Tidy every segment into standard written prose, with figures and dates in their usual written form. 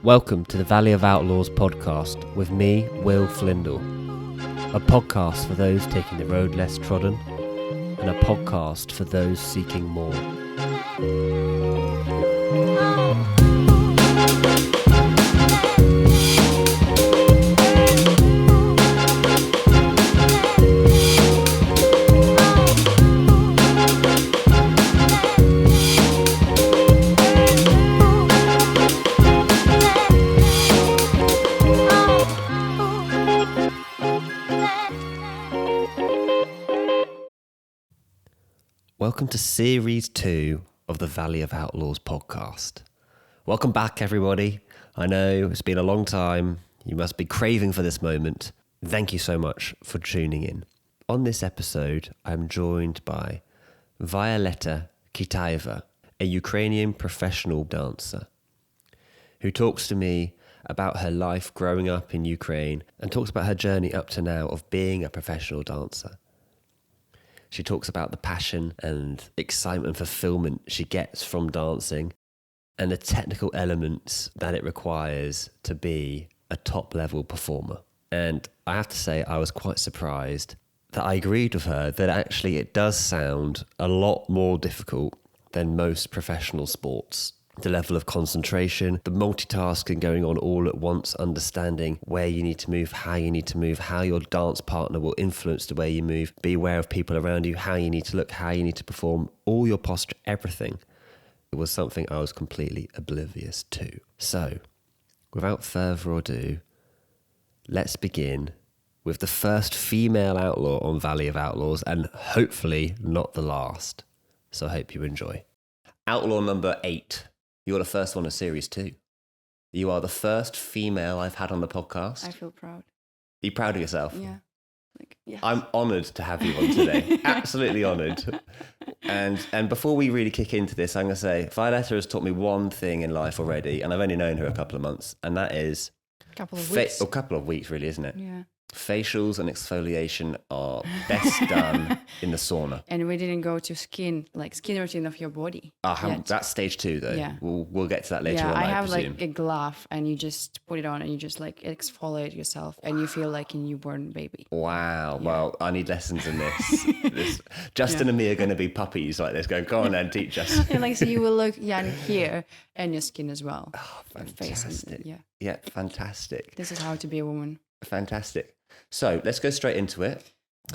Welcome to the Valley of Outlaws podcast with me, Will Flindle. A podcast for those taking the road less trodden, and a podcast for those seeking more. Welcome to Series 2 of the Valley of Outlaws podcast. Welcome back, everybody. I know it's been a long time. You must be craving for this moment. Thank you so much for tuning in. On this episode, I'm joined by Violetta Kitaeva, a Ukrainian professional dancer, who talks to me about her life growing up in Ukraine and talks about her journey up to now of being a professional dancer. She talks about the passion and excitement and fulfillment she gets from dancing and the technical elements that it requires to be a top-level performer. And I have to say, I was quite surprised that I agreed with her that actually it does sound a lot more difficult than most professional sports. The level of concentration, the multitasking going on all at once, understanding where you need to move, how you need to move, how your dance partner will influence the way you move, be aware of people around you, how you need to look, how you need to perform, all your posture, everything. It was something I was completely oblivious to. So, without further ado, let's begin with the first female outlaw on Valley of Outlaws, and hopefully not the last. So I hope you enjoy. Outlaw number 8. You're the first one of Series 2. You are the first female I've had on the podcast. I feel proud. Are you proud of yourself? Yeah. Yes. I'm honoured to have you on today. Absolutely honoured. And before we really kick into this, I'm going to say Violetta has taught me one thing in life already, and I've only known her a couple of months, and that is... A couple of weeks. A couple of weeks, really, isn't it? Yeah. Facials and exfoliation are best done in the sauna. And we didn't go to skin routine of your body. That's stage 2 though. Yeah. We'll get to that later on. I have presume. like a glove and you just put it on and you just like exfoliate yourself and you feel like a newborn baby. Wow. Yeah. Well, I need lessons in this. Justin and me are going to be puppies like this going, go on and teach us. And so you will look young here and your skin as well. Oh, fantastic. Face yeah, fantastic. This is how to be a woman. Fantastic. So let's go straight into it.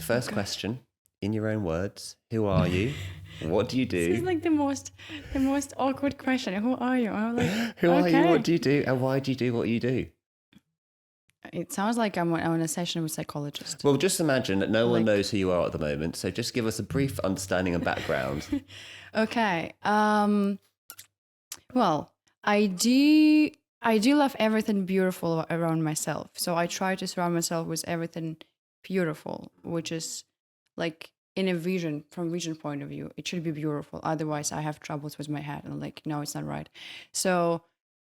First question, in your own words, who are you? What do you do? This is like the most awkward question. Who are you? I'm like, who are you? What do you do? And why do you do what you do? It sounds like I'm on a session with a psychologist. Well, just imagine that no one knows who you are at the moment. So just give us a brief understanding and background. Okay. Well, I do love everything beautiful around myself. So I try to surround myself with everything beautiful, which is like in a vision, from vision point of view, it should be beautiful. Otherwise I have troubles with my head and I'm like, no, it's not right. So,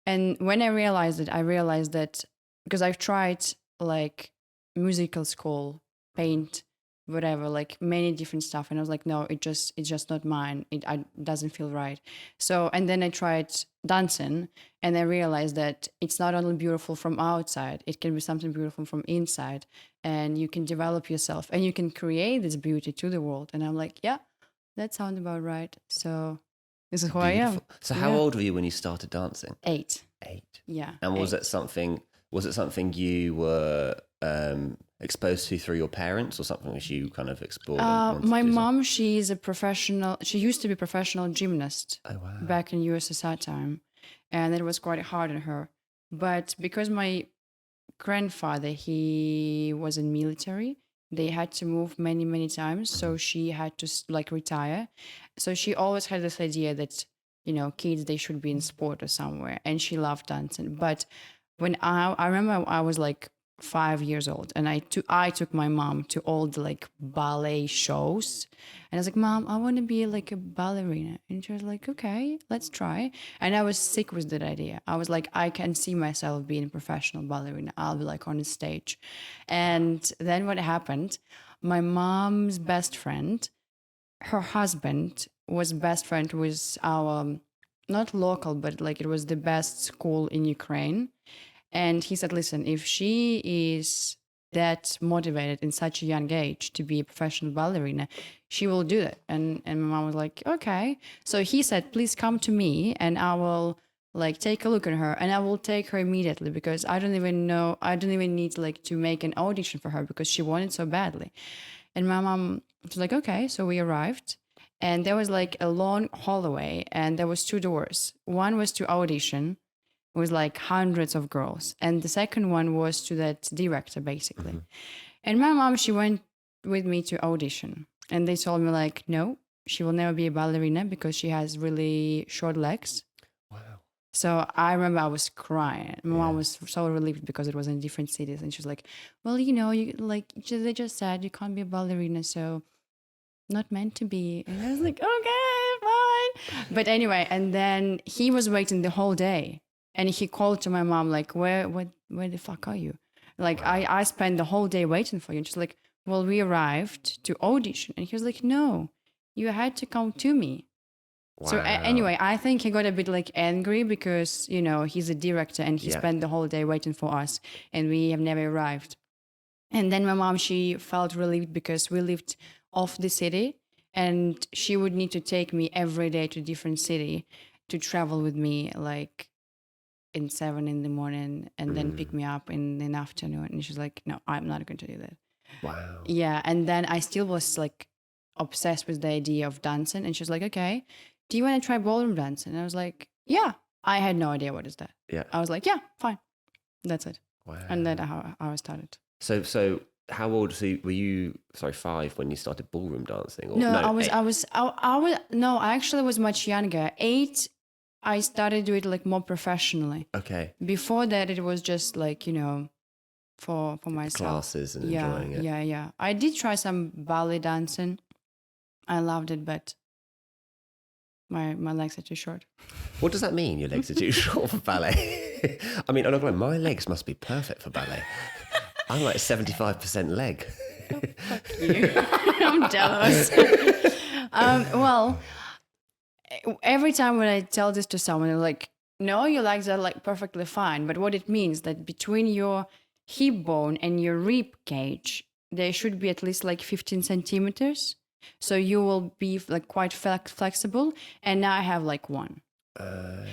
and when I realized that because I've tried like musical school, paint, whatever, like many different stuff. And I was like, no, it's just not mine. It doesn't feel right. So, and then I tried dancing and I realized that it's not only beautiful from outside, it can be something beautiful from inside and you can develop yourself and you can create this beauty to the world. And I'm like, yeah, that sounds about right. So this is who I am. So how old were you when you started dancing? 8. 8. Yeah. And was it something you were exposed to through your parents or something which you kind of explored? My mom, she's a professional, she used to be a professional gymnast back in USSR time. And it was quite hard on her. But because my grandfather, he was in military, they had to move many, many times. So she had to retire. So she always had this idea that, kids, they should be in sport or somewhere. And she loved dancing. But when I remember I was like 5 years old and I took my mom to all the ballet shows and I was like, Mom, I want to be like a ballerina. And she was like, okay, let's try. And I was sick with that idea. I was like, I can see myself being a professional ballerina. I'll be like on the stage. And then what happened, my mom's best friend, her husband was best friend with our not local, but like it was the best school in Ukraine. And he said, listen, if she is that motivated in such a young age to be a professional ballerina, she will do it. And my mom was like, okay. So he said, please come to me and I will like take a look at her and I will take her immediately because I don't even need like to make an audition for her because she wanted so badly. And my mom was like, okay. So we arrived and there was like a long hallway and there was two doors. One was to audition with like hundreds of girls. And the second one was to that director, basically. And my mom, she went with me to audition. And they told me like, no, she will never be a ballerina because she has really short legs. Wow. So I remember I was crying. My mom was so relieved because it was in different cities. And she was like, well, you like, they just said you can't be a ballerina. So not meant to be. And I was like, okay, fine. But anyway, and then he was waiting the whole day. And he called to my mom, like, where the fuck are you? Like, wow. I spent the whole day waiting for you. And she's like, well, we arrived to audition. And he was like, no, you had to come to me. Wow. So anyway, I think he got a bit like angry because, you know, he's a director and he spent the whole day waiting for us and we have never arrived. And then my mom, she felt relieved because we lived off the city and she would need to take me every day to a different city to travel with me, like, in 7 a.m. and then pick me up in the afternoon. And she's like, no, I'm not going to do that. Wow. Yeah. And then I still was like obsessed with the idea of dancing. And she's like, okay, do you want to try ballroom dancing? And I was like, yeah. I had no idea what is that. Yeah. I was like, yeah, fine. That's it. Wow. And that's how I started. So how old were you? Sorry, 5 when you started ballroom dancing? Or, no, I actually was much younger. 8, I started doing it like more professionally. Okay. Before that, it was just like, you know, for myself. Classes and enjoying it. Yeah. I did try some ballet dancing. I loved it, but my legs are too short. What does that mean? Your legs are too short for ballet? I mean, I'm not going. My legs must be perfect for ballet. I'm like 75% leg. Oh, fuck you. I'm jealous. Well, every time when I tell this to someone, they're like, no, your legs are like perfectly fine. But what it means that between your hip bone and your rib cage, there should be at least like 15 centimeters. So you will be like quite flexible. And now I have like 1.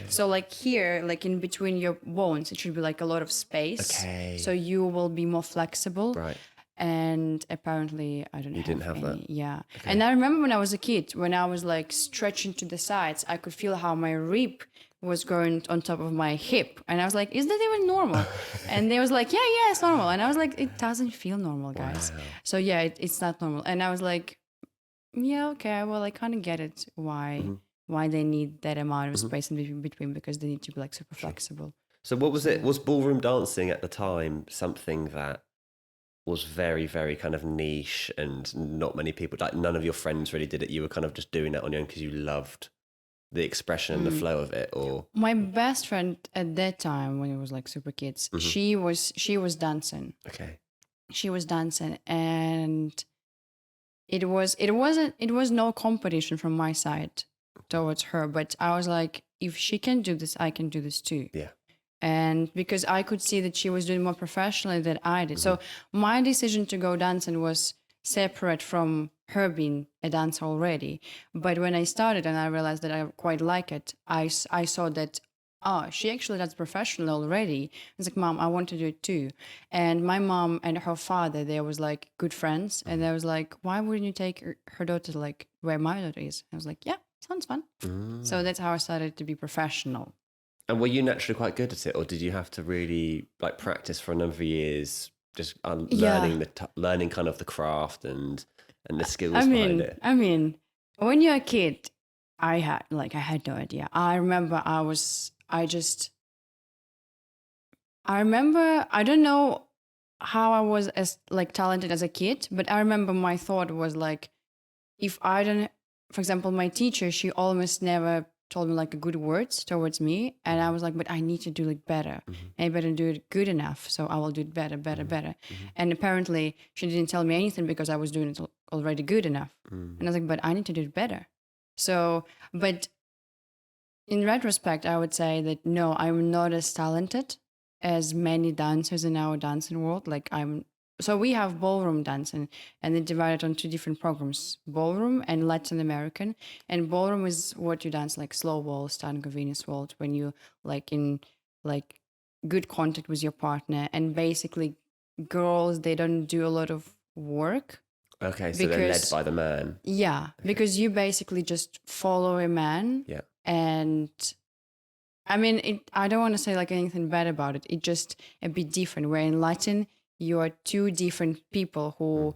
So like here, like in between your bones, it should be like a lot of space. Okay. So you will be more flexible. Right. And apparently I don't have didn't have any. that? Yeah. Okay. And I remember when I was a kid, when I was like stretching to the sides, I could feel how my rib was going on top of my hip. And I was like, is that even normal? And they was like, yeah, it's normal. And I was like, it doesn't feel normal, guys. Wow. So yeah, it's not normal. And I was like, yeah, okay, well, I kind of get it why they need that amount of space in between because they need to be like super flexible. So what was it? Was ballroom dancing at the time something that was very, very kind of niche and not many people, like none of your friends really did it? You were kind of just doing it on your own because you loved the expression and the flow of it? Or my best friend at that time, when it was like super kids, she was dancing. Okay. She was dancing and it was no competition from my side towards her, but I was like, if she can do this, I can do this too. Yeah. And because I could see that she was doing more professionally than I did. So my decision to go dancing was separate from her being a dancer already. But when I started and I realized that I quite like it, I saw that, she actually does professionally already. I was like, Mom, I want to do it too. And my mom and her father, they was like good friends. And they was like, why wouldn't you take her daughter to like where my daughter is? I was like, yeah, sounds fun. So that's how I started to be professional. And were you naturally quite good at it, or did you have to really like practice for a number of years, just learning kind of the craft and the skills behind it? I mean, when you're a kid, I had no idea. I remember I don't know how I was as like talented as a kid, but I remember my thought was like, for example, my teacher, she almost never told me like good words towards me. And I was like, but I need to do it better. I better do it good enough. So I will do it better. And apparently she didn't tell me anything because I was doing it already good enough. And I was like, but I need to do it better. So, but In retrospect, I would say that no, I'm not as talented as many dancers in our dancing world. So we have ballroom dancing, and they divided on 2 different programs: ballroom and Latin American. And ballroom is what you dance like slow waltz, tango, Venus waltz, when you like in like good contact with your partner. And basically, girls, they don't do a lot of work. Okay, so they're led by the man. Yeah, because you basically just follow a man. Yeah. And I mean, I don't want to say like anything bad about it. It's just a bit different. Where in Latin, you are 2 different people who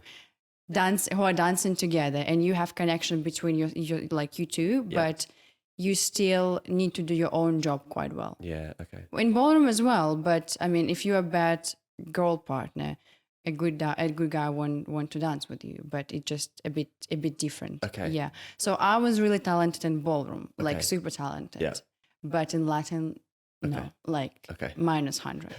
are dancing together, and you have connection between your like you two, but you still need to do your own job quite well. Yeah. Okay. In ballroom as well, but I mean, if you're a bad girl partner, a good guy want to dance with you, but it's just a bit different. Okay. Yeah. So I was really talented in ballroom, like Okay. super talented. Yeah. But in Latin, no, Okay. like Okay. -100.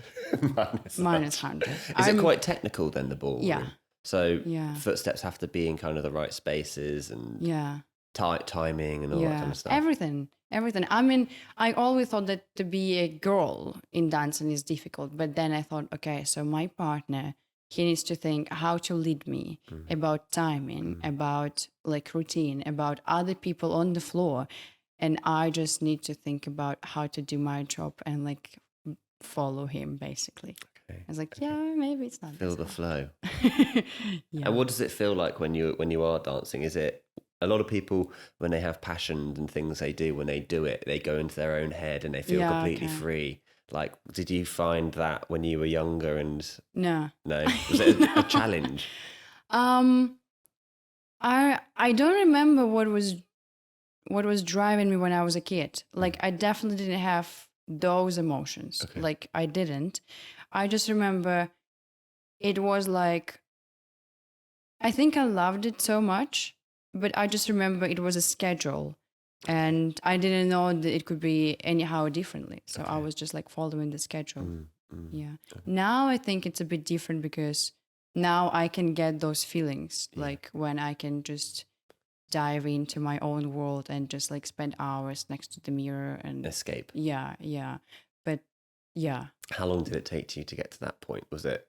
Minus 100. Is it quite technical then, the ballroom? Yeah. So Yeah. footsteps have to be in kind of the right spaces and Yeah. tight timing and all that kind of stuff. Everything. I mean, I always thought that to be a girl in dancing is difficult, but then I thought, okay, so my partner, he needs to think how to lead me, about timing, about like routine, about other people on the floor, and I just need to think about how to do my job and like follow him basically. Okay. I was like, yeah, maybe it's not Feel this the flow. Yeah. And what does it feel like when you are dancing? Is it a lot of people, when they have passion and things they do, when they do it, they go into their own head and they feel completely free. Like, did you find that when you were younger? And No. Was it a challenge? I don't remember what was driving me when I was a kid. Like, I definitely didn't have those emotions. Okay. Like, I didn't. I just remember it was like, I think I loved it so much, but I just remember it was a schedule, and I didn't know that it could be anyhow differently. So I was just like following the schedule. Yeah. Now I think it's a bit different because now I can get those feelings, like when I can just dive into my own world and just like spend hours next to the mirror and Escape. Yeah. But yeah. How long did it take you to get to that point? Was it,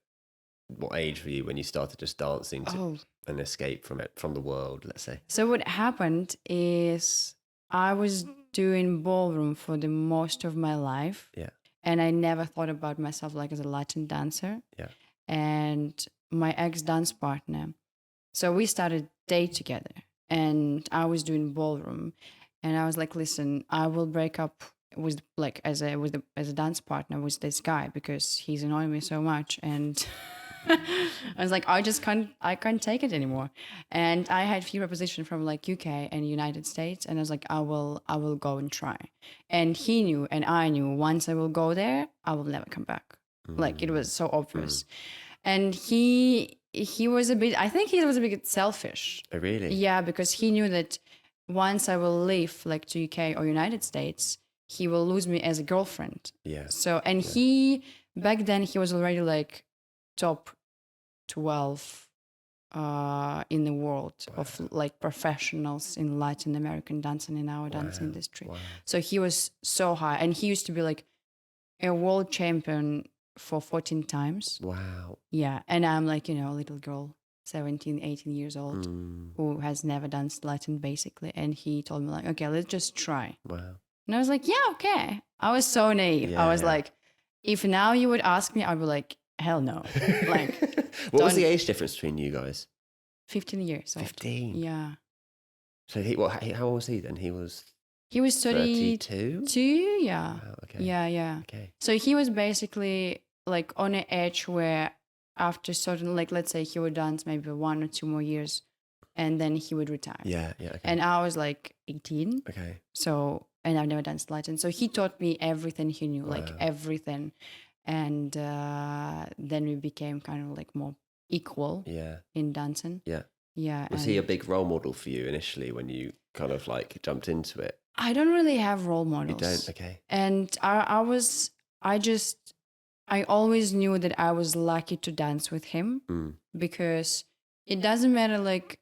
what age were you when you started just dancing to an escape from the world, let's say? So what happened is I was doing ballroom for the most of my life. Yeah. And I never thought about myself like as a Latin dancer. Yeah. And my ex-dance partner, so we started date together, and I was doing ballroom, and I was like, listen, I will break up with like as a dance partner with this guy because he's annoying me so much. And I was like, I can't take it anymore. And I had few propositions from like UK and United States, and I was like, I will go and try. And he knew, and I knew, once I will go there, I will never come back. Like, it was so obvious. And he was a bit, I think he was a bit selfish. Oh, really? Yeah, because he knew that once I will leave like to UK or United States, he will lose me as a girlfriend. Yeah. So, and he, back then, he was already like top 12 in the world of like professionals in Latin American dancing in our dance industry. Wow. So he was so high, and he used to be like a world champion for 14 times. Wow. Yeah. And I'm like, a little girl, 17, 18 years old, who has never danced Latin basically. And he told me like, okay, let's just try. Wow. And I was like, yeah, okay. I was so naive. I was like, if now you would ask me, I'd be like, hell no. Like, what was the age difference between you guys? 15 years old. 15? Yeah. So how old was he then? He was 32? Yeah. Wow, okay. Yeah. Okay. So he was basically like on an edge where after certain, like, let's say he would dance maybe 1 or 2 more years and then he would retire. Yeah, okay. And I was like 18. Okay. So, and I've never danced Latin. So he taught me everything he knew, like everything. And then we became kind of like more equal in dancing. Yeah. Yeah. Was he a big role model for you initially when you kind of like jumped into it? I don't really have role models. You don't? Okay. And I always knew that I was lucky to dance with him because it doesn't matter like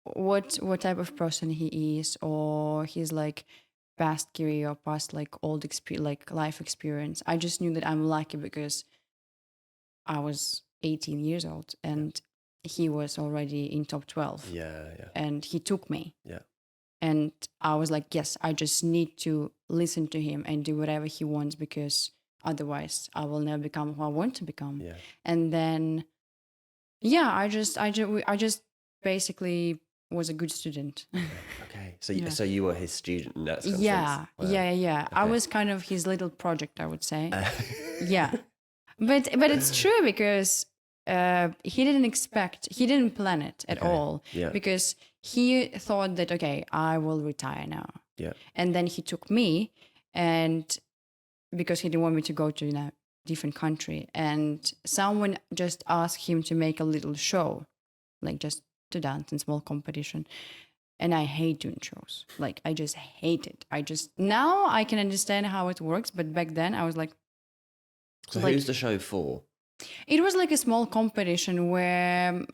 what type of person he is, or he's like past career or past like old experience, like life experience. I just knew that I'm lucky because I was 18 years old and he was already in top 12. Yeah, yeah. And he took me. Yeah. And I was like, yes, I just need to listen to him and do whatever he wants because otherwise I will never become who I want to become. Yeah. And then, yeah, I just basically was a good student. Okay. So you were his student in that sense. Yeah, Wow. yeah. I Okay. was kind of his little project, I would say. Yeah, but it's true because he didn't plan it at all. Yeah. Because he thought that okay, I will retire now. Yeah. And then he took me, and because he didn't want me to go to different country, and someone just asked him to make a little show, like just to dance in small competition. And I hate doing shows. Like I just hate it. Now I can understand how it works, but back then I was like. So who's the show for? It was like a small competition where,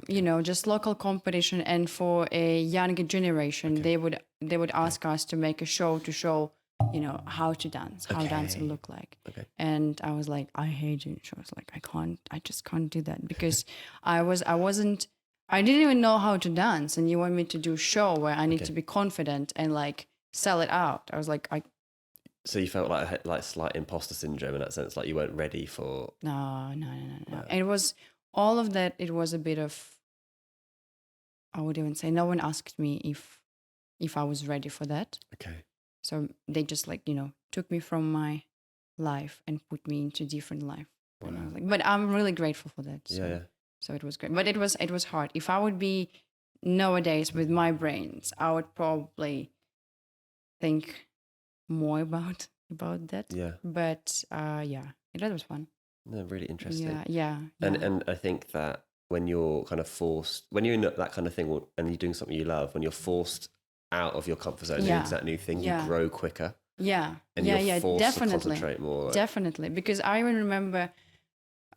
just local competition, and for a younger generation, they would ask us to make a show to show, how to dance, how dancing look like. Okay. And I was like, I hate doing shows. Like I just can't do that because I didn't even know how to dance, and you want me to do a show where I need to be confident and like sell it out. I was like, So you felt like slight imposter syndrome in that sense, like you weren't ready for. No. And it was all of that. It was a bit of, I would even say, no one asked me if I was ready for that. Okay. So they just like, took me from my life and put me into different life. Wow. And I was like, but I'm really grateful for that. So, Yeah. So it was great, but it was hard. If I would be nowadays with my brains, I would probably think more about that. Yeah. But that was fun. No, really interesting. Yeah. And I think that when you're kind of forced, when you're in that kind of thing and you're doing something you love, when you're forced out of your comfort zone into that new thing, you grow quicker. Yeah. And you're forced to concentrate more. Definitely. Because I even remember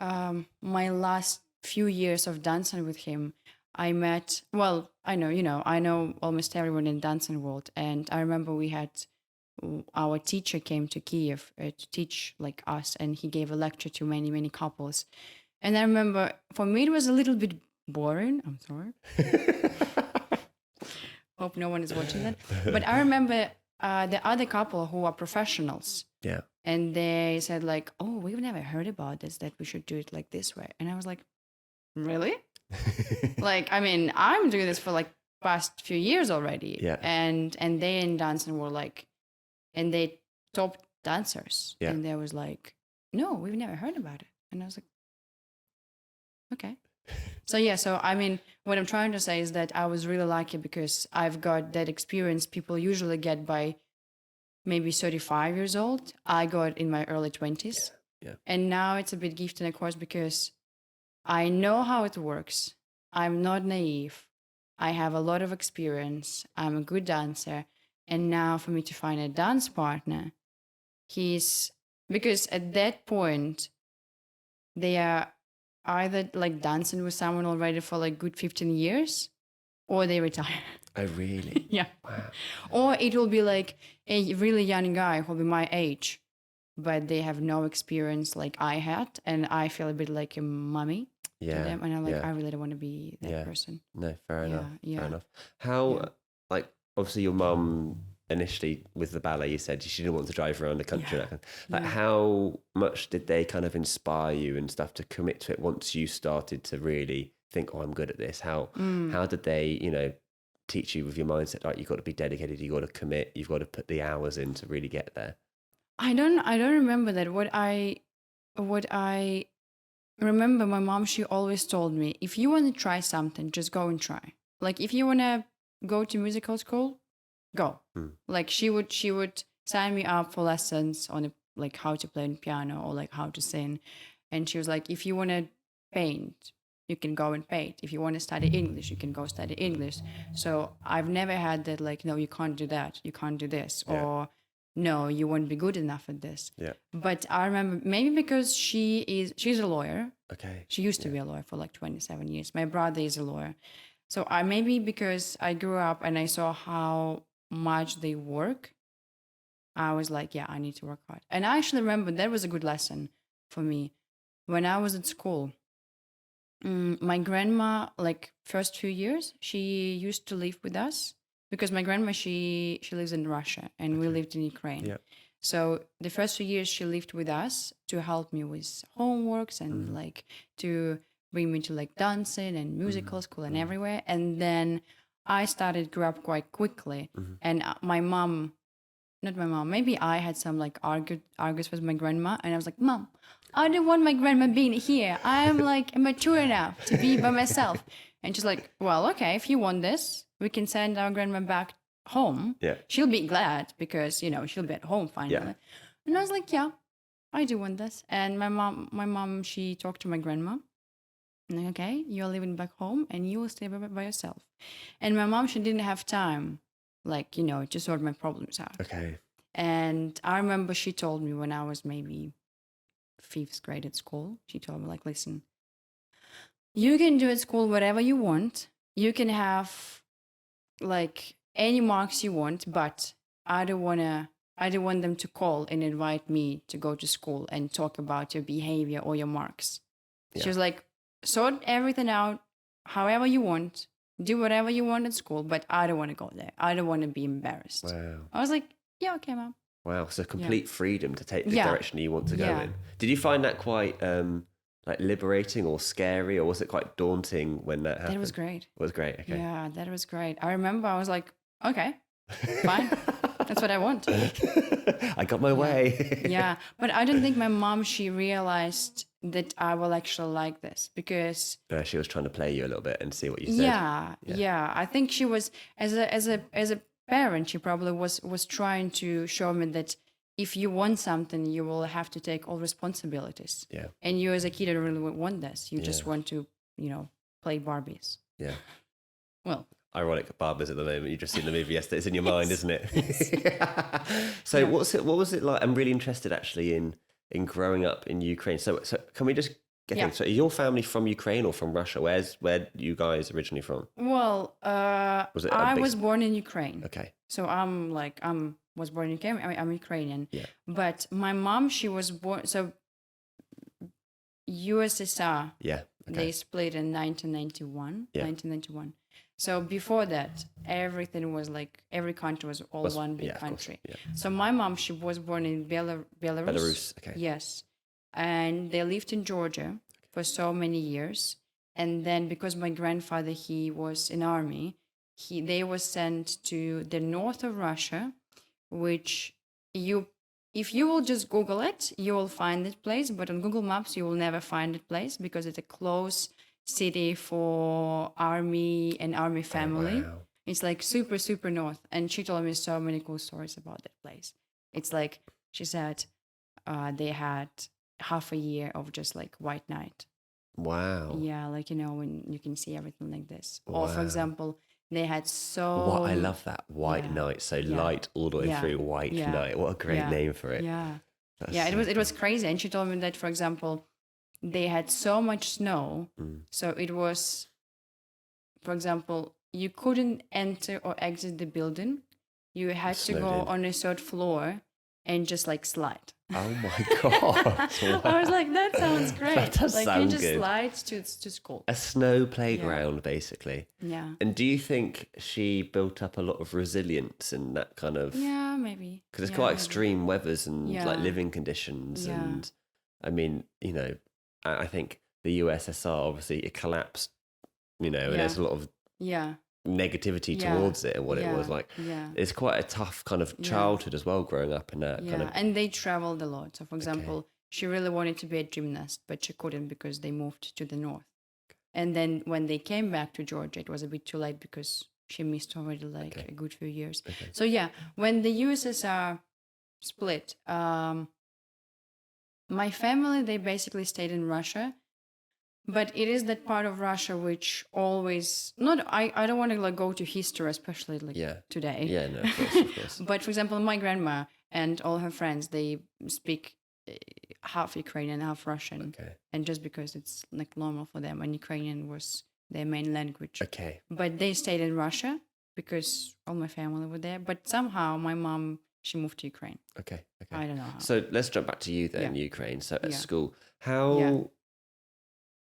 my last few years of dancing with him. I know almost everyone in dancing world. And I remember our teacher came to Kiev to teach like us, and he gave a lecture to many, many couples. And I remember for me, it was a little bit boring. I'm sorry. Hope no one is watching that. But I remember the other couple who are professionals. Yeah. And they said like, oh, we've never heard about this, that we should do it like this way. And I was like, really? Like, I mean, I'm doing this for like past few years already. Yeah. And they in dancing were like, and they top dancers. Yeah. And they was like, no, we've never heard about it. And I was like, okay. So I mean, what I'm trying to say is that I was really lucky because I've got that experience people usually get by maybe 35 years old. I got in my early 20s. Yeah. And now it's a bit gifted, of course, because I know how it works. I'm not naive. I have a lot of experience. I'm a good dancer. And now for me to find a dance partner, because at that point, they are either like dancing with someone already for like good 15 years or they retire. Oh, really? Yeah. Wow. Or it will be like a really young guy who'll be my age, but they have no experience like I had. And I feel a bit like a mummy to them. And I'm like, I really don't want to be that person. No, fair enough. Yeah. Fair enough. How, like, obviously your mum initially with the ballet, you said she didn't want to drive around the country. Like, how much did they kind of inspire you and stuff to commit to it once you started to really think, oh, I'm good at this? How did they, teach you with your mindset, like, you've got to be dedicated, you've got to commit, you've got to put the hours in to really get there? I don't remember that. What I remember, my mom, she always told me, if you want to try something, just go and try. Like, if you want to go to musical school, go. Like, she would sign me up for lessons on like how to play on piano or like how to sing. And she was like, if you want to paint, you can go and paint. If you want to study English, you can go study English. So I've never had that like, no, you can't do that, you can't do this, or no, you won't be good enough at this. Yeah. But I remember, maybe because she's a lawyer. Okay. She used to be a lawyer for like 27 years. My brother is a lawyer. So maybe because I grew up and I saw how much they work, I was like, yeah, I need to work hard. And I actually remember that was a good lesson for me. When I was at school, my grandma, like first few years, she used to live with us because my grandma, she lives in Russia and we lived in Ukraine. Yeah. So the first few years she lived with us to help me with homeworks and like to bring me to like dancing and musical school and everywhere. And then I started grew up quite quickly. And my mom, not my mom, maybe I had some like argues with my grandma, and I was like, Mom, I don't want my grandma being here. I am like mature enough to be by myself. And she's like, well, okay, if you want this, we can send our grandma back home. Yeah. She'll be glad because, you know, she'll be at home finally. Yeah. And I was like, yeah, I do want this. And my mom, she talked to my grandma. And like, okay, you're living back home and you will stay by yourself. And my mom, she didn't have time, like, you know, to sort my problems out. Okay. And I remember she told me when I was maybe 5th grade at school, she told me like, listen, you can do at school whatever you want. You can have like any marks you want, but I don't want them to call and invite me to go to school and talk about your behavior or your marks. Yeah. She was like, sort everything out however you want, do whatever you want at school, but I don't want to go there. I don't want to be embarrassed. Wow. I was like, yeah, okay, Mom. Wow. So complete freedom to take the Yeah. direction you want to go Yeah. in. Did you find that quite like liberating or scary, or was it quite daunting when that happened? That was great. It was great. Okay. Yeah, that was great. I remember I was like, okay, fine. That's what I want. I got my way. Yeah. But I don't think my mom, she realized that I will actually like this because She was trying to play you a little bit and see what you said. yeah. I think she was as a parent, she probably was trying to show me that if you want something, you will have to take all responsibilities. Yeah. And you as a kid don't really want this. You just want to, you know, play Barbies. Yeah. Well, ironic Barbies at the moment. You've just seen the movie yesterday. It's in your mind, isn't it? So what was it like? I'm really interested actually in growing up in Ukraine. So can we just get in? So are your family from Ukraine or from Russia? Where you guys originally from? well, Was it I was born in Ukraine. Okay. So I'm was born in Ukraine. I'm Ukrainian. Yeah. But my mom, she was born. So USSR. Yeah. Okay. They split in 1991. Yeah. 1991. So before that, everything was like every country was all one big country. Yeah. So my mom, she was born in Belarus. Belarus. Okay. Yes, and they lived in Georgia for so many years. And then because my grandfather, he was in army, they was sent to the north of Russia, which if you will just Google it, you will find that place. But on Google Maps, you will never find that place because it's a close city for army and army family. Oh, wow. It's like super, super north. And she told me so many cool stories about that place. It's like, she said they had half a year of just like white night. Wow. Yeah, like, you know, when you can see everything like this. Or for example, they had I love that white night. So light all the way through white night. What a great name for it. Yeah. It was crazy. And she told me that, for example, they had so much snow. So it was, for example, you couldn't enter or exit the building. You had to go on a third floor and just like slide. Oh my God. Wow. I was like, that sounds great. That does like sound you just good. slide to school. A snow playground, basically. Yeah. And do you think she built up a lot of resilience in that kind of... Yeah, maybe. Because it's quite extreme weathers and like Yeah. living conditions. Yeah. And I mean, you know, I think the USSR, obviously, it collapsed, you know, and there's a lot of Yeah. negativity Yeah. towards it and what it was like. Yeah. It's quite a tough kind of childhood as well, growing up in that kind of... And they traveled a lot. So, for example, she really wanted to be a gymnast, but she couldn't because they moved to the north. And then when they came back to Georgia, it was a bit too late because she missed already like a good few years. So, yeah, when the USSR split, my family, they basically stayed in Russia. But it is that part of Russia which always I don't want to like go to history, especially like today. Yeah, no, of course. But for example, my grandma and all her friends, they speak half Ukrainian, half Russian. Okay. And just because it's like normal for them, and Ukrainian was their main language. Okay. But they stayed in Russia because all my family were there. But somehow my mom, she moved to Ukraine. Okay. I don't know how. So let's jump back to you then, Yeah. Ukraine. So at Yeah. school, Yeah.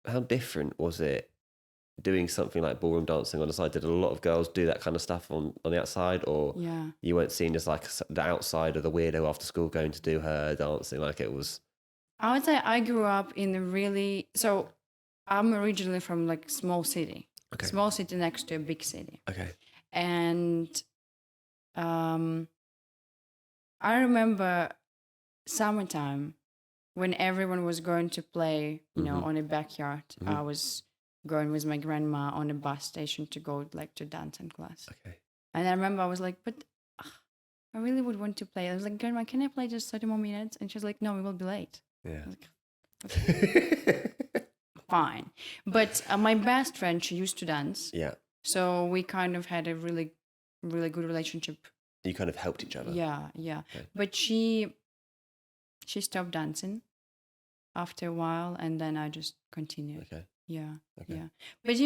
how different was it doing something like ballroom dancing on the side? Did a lot of girls do that kind of stuff on the outside, or Yeah. you weren't seen as like the outside or the weirdo after school going to do her dancing? Like it was. I would say I grew up in a really, so I'm originally from like small city, Okay. small city next to a big city. Okay. And I remember summertime when everyone was going to play, you know, on a backyard. I was going with my grandma on a bus station to go like to dancing class. Okay. And I remember I was like, but I really would want to play. I was like, Grandma, can I play just 30 more minutes? And she was like, no, we will be late. Yeah. I was like, fine. But my best friend, she used to dance. Yeah. So we kind of had a really, really good relationship. You kind of helped each other. Yeah. Okay. But she stopped dancing after a while, and then I just continued. Okay. Yeah. Okay. Yeah. But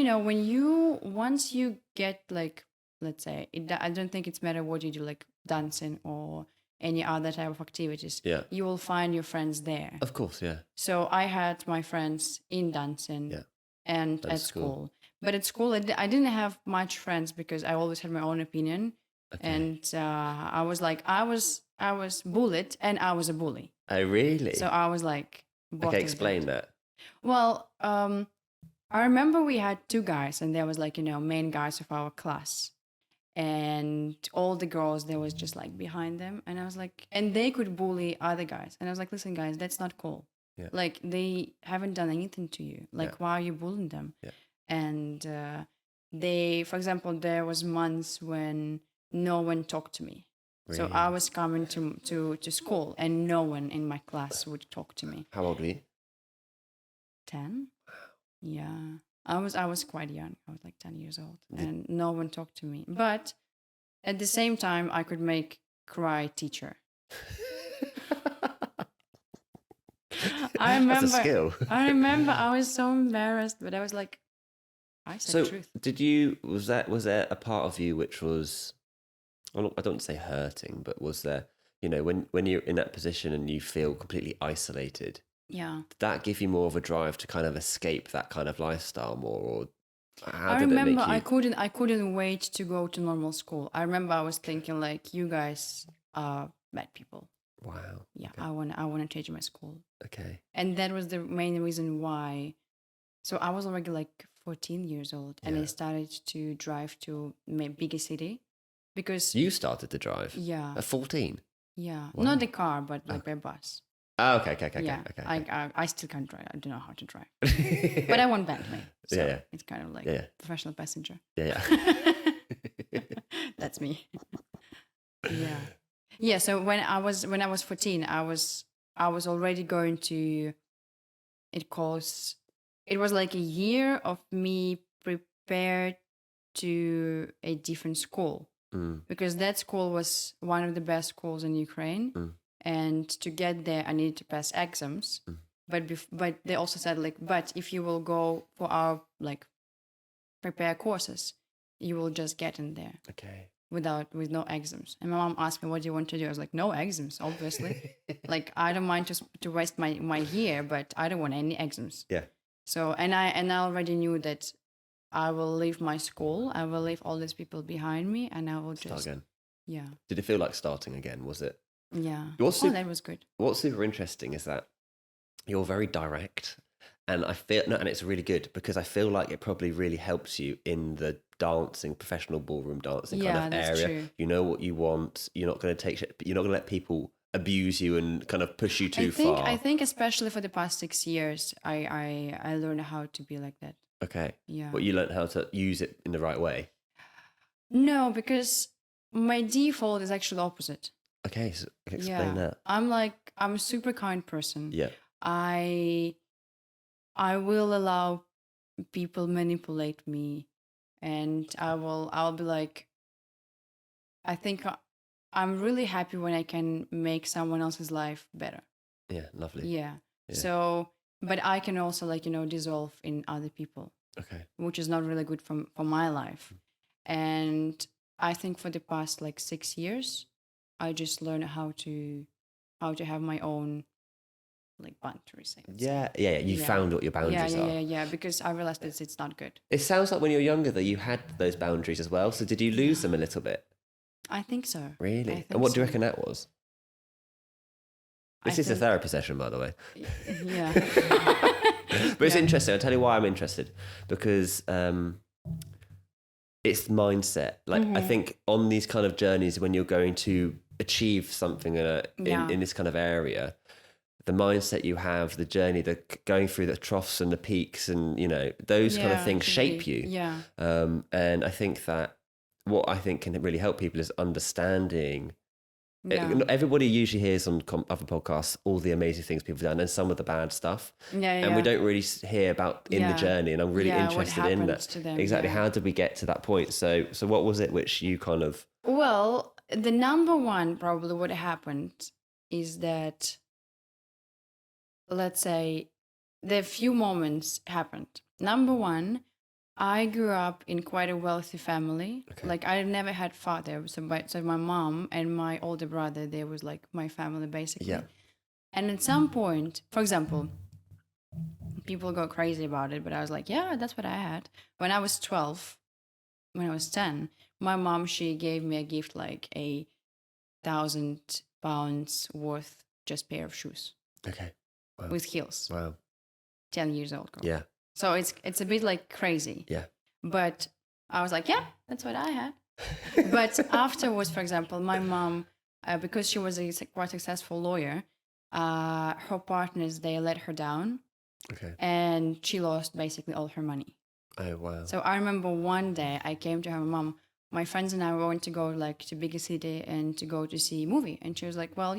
once you get like, let's say, I don't think it's matter what you do, like dancing or any other type of activities. Yeah. You will find your friends there. Of course, yeah. So I had my friends in dancing and at school. But at school, I didn't have much friends because I always had my own opinion. Okay. And I was bullied, and I was a bully. Oh, really? So I was like, okay, explain that. Well, I remember we had two guys, and there was like, main guys of our class. And all the girls, there was just like behind them. And I was like, and they could bully other guys. And I was like, listen, guys, that's not cool. Yeah. Like, they haven't done anything to you. Like, why are you bullying them? Yeah. And for example, there was months when no one talked to me. Really? So I was coming to school, and no one in my class would talk to me. How old were you? 10. Yeah. I was quite young. I was like 10 years old, and no one talked to me. But at the same time, I could make cry teacher. That's a skill. I remember I was so embarrassed, but I was like, I said the truth. Was there a part of you which was, I don't want to say hurting, but was there, when you're in that position and you feel completely isolated? Yeah. Did that give you more of a drive to kind of escape that kind of lifestyle more, or how I did remember it make you... I couldn't wait to go to normal school. I remember I was thinking like, you guys are bad people. Wow. Yeah, okay. I want to change my school. Okay. And that was the main reason why. So I was already like 14 years old, and I started to drive to a bigger city because you started to drive. Yeah. At 14. Yeah, wow. Not the car, but like by bus. Oh, okay. Yeah, okay. I still can't drive. I don't know how to drive. But I want Bentley. So it's kind of like professional passenger. Yeah. That's me. Yeah. Yeah. So when I was 14, I was already going to. It was like a year of me prepared to a different school because that school was one of the best schools in Ukraine. And to get there, I needed to pass exams. But they also said like, but if you will go for our like prepare courses, you will just get in there. Okay. With no exams. And my mom asked me, what do you want to do? I was like, no exams, obviously. Like, I don't mind to waste my year, but I don't want any exams. Yeah. So, and I already knew that I will leave my school. I will leave all these people behind me, and I will start again. Yeah. Did it feel like starting again? Was it? Yeah. That was good. What's super interesting is that you're very direct, and and it's really good because I feel like it probably really helps you in the dancing, professional ballroom dancing kind of area. True. You know what you want. You're not going to take shit. You're not going to let people abuse you and kind of push you too far. I think especially for the past 6 years, I learned how to be like that. Okay. Yeah. But you learned how to use it in the right way. No, because my default is actually opposite. Okay, so explain that. I'm a super kind person. Yeah. I will allow people manipulate me, and I'll be like, I think I'm really happy when I can make someone else's life better. Yeah, lovely. Yeah. So, but I can also dissolve in other people. Okay. Which is not really good for my life. And I think for the past 6 years, I just learned how to have my own like boundaries. I would say. Yeah. You found what your boundaries are. Yeah. Because I realized that it's not good. It sounds like when you were younger that you had those boundaries as well. So did you lose them a little bit? I think so. Really? And what do you reckon that was? This is a therapy session, by the way. Yeah. But it's interesting. I'll tell you why I'm interested. Because it's mindset. Like, I think on these kind of journeys, when you're going to achieve something in this kind of area, the mindset you have, the journey, the going through the troughs and the peaks and, those kind of things shape you. Yeah. And I think that what I think can really help people is understanding. Everybody usually hears on other podcasts all the amazing things people have done and some of the bad stuff. And we don't really hear about in the journey. And I'm really interested in that. To them, exactly. How did we get to that point? So what was it which you kind of... Well, the number one probably what happened is that, let's say, the few moments happened. Number one, I grew up in quite a wealthy family. Okay. Like I never had father, so my mom and my older brother, they was like my family basically. Yeah. And at some point, for example, people go crazy about it, but I was like, yeah, that's what I had. When I was 12, when I was 10, my mom, she gave me a gift like £1,000 worth just pair of shoes. Okay. Wow. With heels. Wow. 10 years old girl. Yeah. So it's a bit like crazy. Yeah. But I was like, yeah, that's what I had. But afterwards, for example, my mom, because she was a quite successful lawyer, her partners, they let her down. Okay. And she lost basically all her money. Oh, wow. So I remember one day I came to her mom, my friends and I were going to go like to bigger city and to go to see a movie. And she was like, well,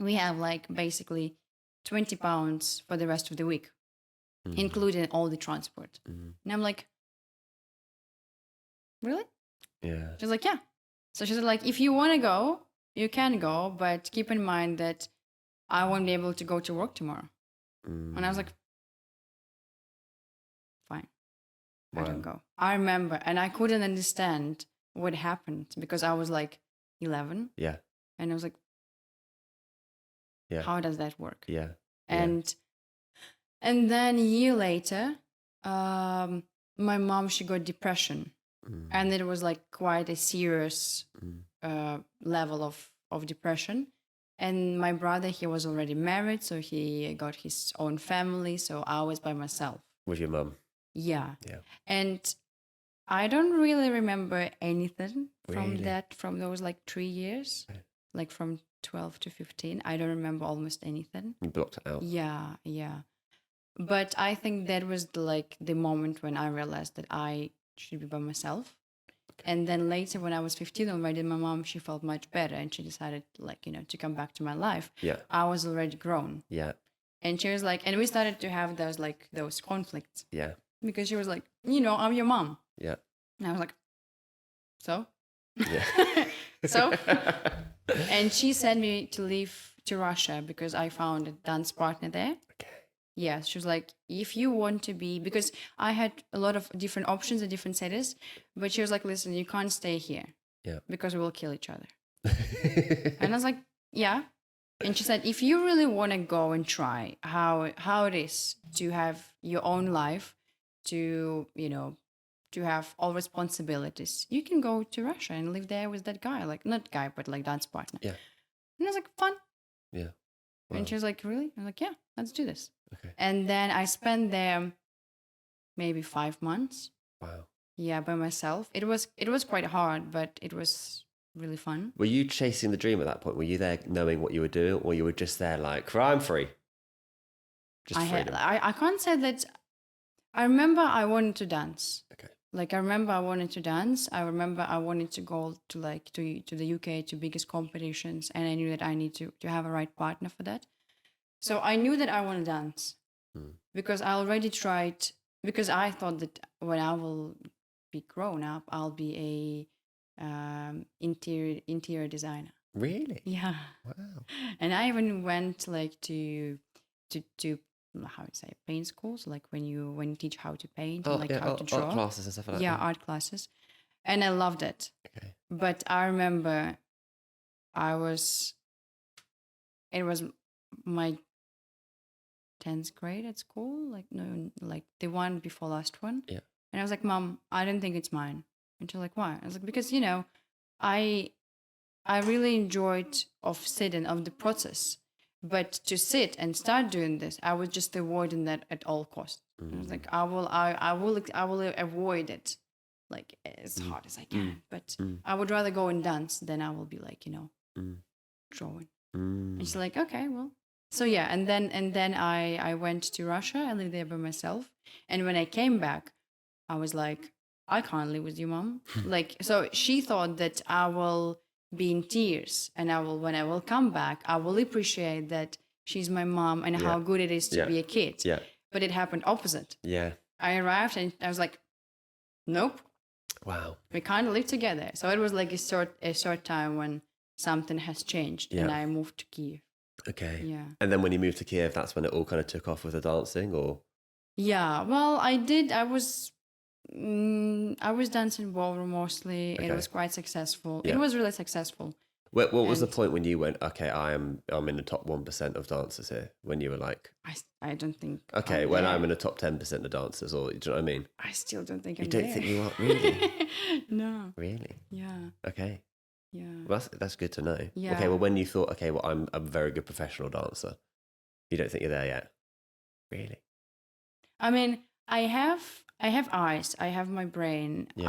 we have like basically £20 for the rest of the week, including all the transport. And I'm like, really? Yeah. She's like, yeah. So she said, like, if you want to go, you can go, but keep in mind that I won't be able to go to work tomorrow. And I was like, fine, I don't go. I remember, and I couldn't understand what happened because I was like 11. Yeah. And I was like, how does that work? Yeah. And then a year later, my mom, she got depression. And it was like quite a serious level of depression. And my brother, he was already married, so he got his own family. So I was by myself. With your mum? Yeah. Yeah. And I don't really remember anything Really? from those like 3 years, like from 12 to 15. I don't remember almost anything. You blocked it out? Yeah. But I think that was the moment when I realized that I should be by myself. And then later when I was 15 already, my mom, she felt much better and she decided to come back to my life. Yeah. I was already grown. Yeah. And she was like, and we started to have those conflicts. Yeah. Because she was like, I'm your mom. Yeah. And I was like, so? Yeah. So? And she sent me to leave to Russia because I found a dance partner there. Okay. Yeah, she was like, if you want to be, because I had a lot of different options in different cities, but she was like, listen, you can't stay here. Yeah. Because we will kill each other. And I was like, yeah. And she said, if you really want to go and try how it is to have your own life, to have all responsibilities, you can go to Russia and live there with that guy, like not guy, but like dance partner. Yeah. And I was like, fun. Yeah. Wow. And she was like, really? I'm like, yeah, let's do this. Okay. And then I spent there maybe 5 months. Wow. Yeah, by myself. It was quite hard, but it was really fun. Were you chasing the dream at that point? Were you there knowing what you were doing, or you were just there like, I'm free? Just freedom. I can't say that. I remember I wanted to dance. Okay. Like I remember I wanted to dance. I remember I wanted to go to to the UK to biggest competitions, and I knew that I need to have a right partner for that. So I knew that I want to dance because I already tried. Because I thought that when I will be grown up, I'll be a interior designer. Really? Yeah. Wow. And I even went to how to say paint schools, like when you teach how to paint and how to draw. Art classes and stuff like that. Yeah, art classes. And I loved it. Okay. But I remember it was my 10th grade at school, like no, like the one before last one. Yeah. And I was like, Mom, I don't think it's mine. And she's like, why? I was like, because, you know, I really enjoyed of the process, but to sit and start doing this, I was just avoiding that at all costs. I was like, I will avoid it, like as hard as I can. But I would rather go and dance than I will be like, you know, drawing. And she's like, okay, well. So yeah, and then I went to Russia. I lived there by myself, and when I came back, I was like, I can't live with you, Mom. Like, so she thought that I will be in tears, and when I will come back, I will appreciate that she's my mom and how good it is to be a kid. Yeah. But it happened opposite. Yeah. I arrived and I was like, nope. Wow. We can't live together. So it was like a short time when something has changed, and I moved to Kiev. Okay. Yeah. And then when you moved to Kiev, that's when it all kind of took off with the dancing, or? Yeah. Well, I did. I was dancing ballroom mostly. Okay. It was quite successful. Yeah. It was really successful. What was the point when you went, okay, I'm in the top 1% of dancers here? When you were like, I don't think. okay, when I'm in the top 10% of dancers, or do you know what I mean? I still don't think I'm You don't there. think you are, really? No. Really? Yeah. Okay. Yeah. Well, that's good to know. Yeah. Okay, well, when you thought, okay, well, I'm a very good professional dancer, you don't think you're there yet? Really? I mean, I have eyes. I have my brain. Yeah.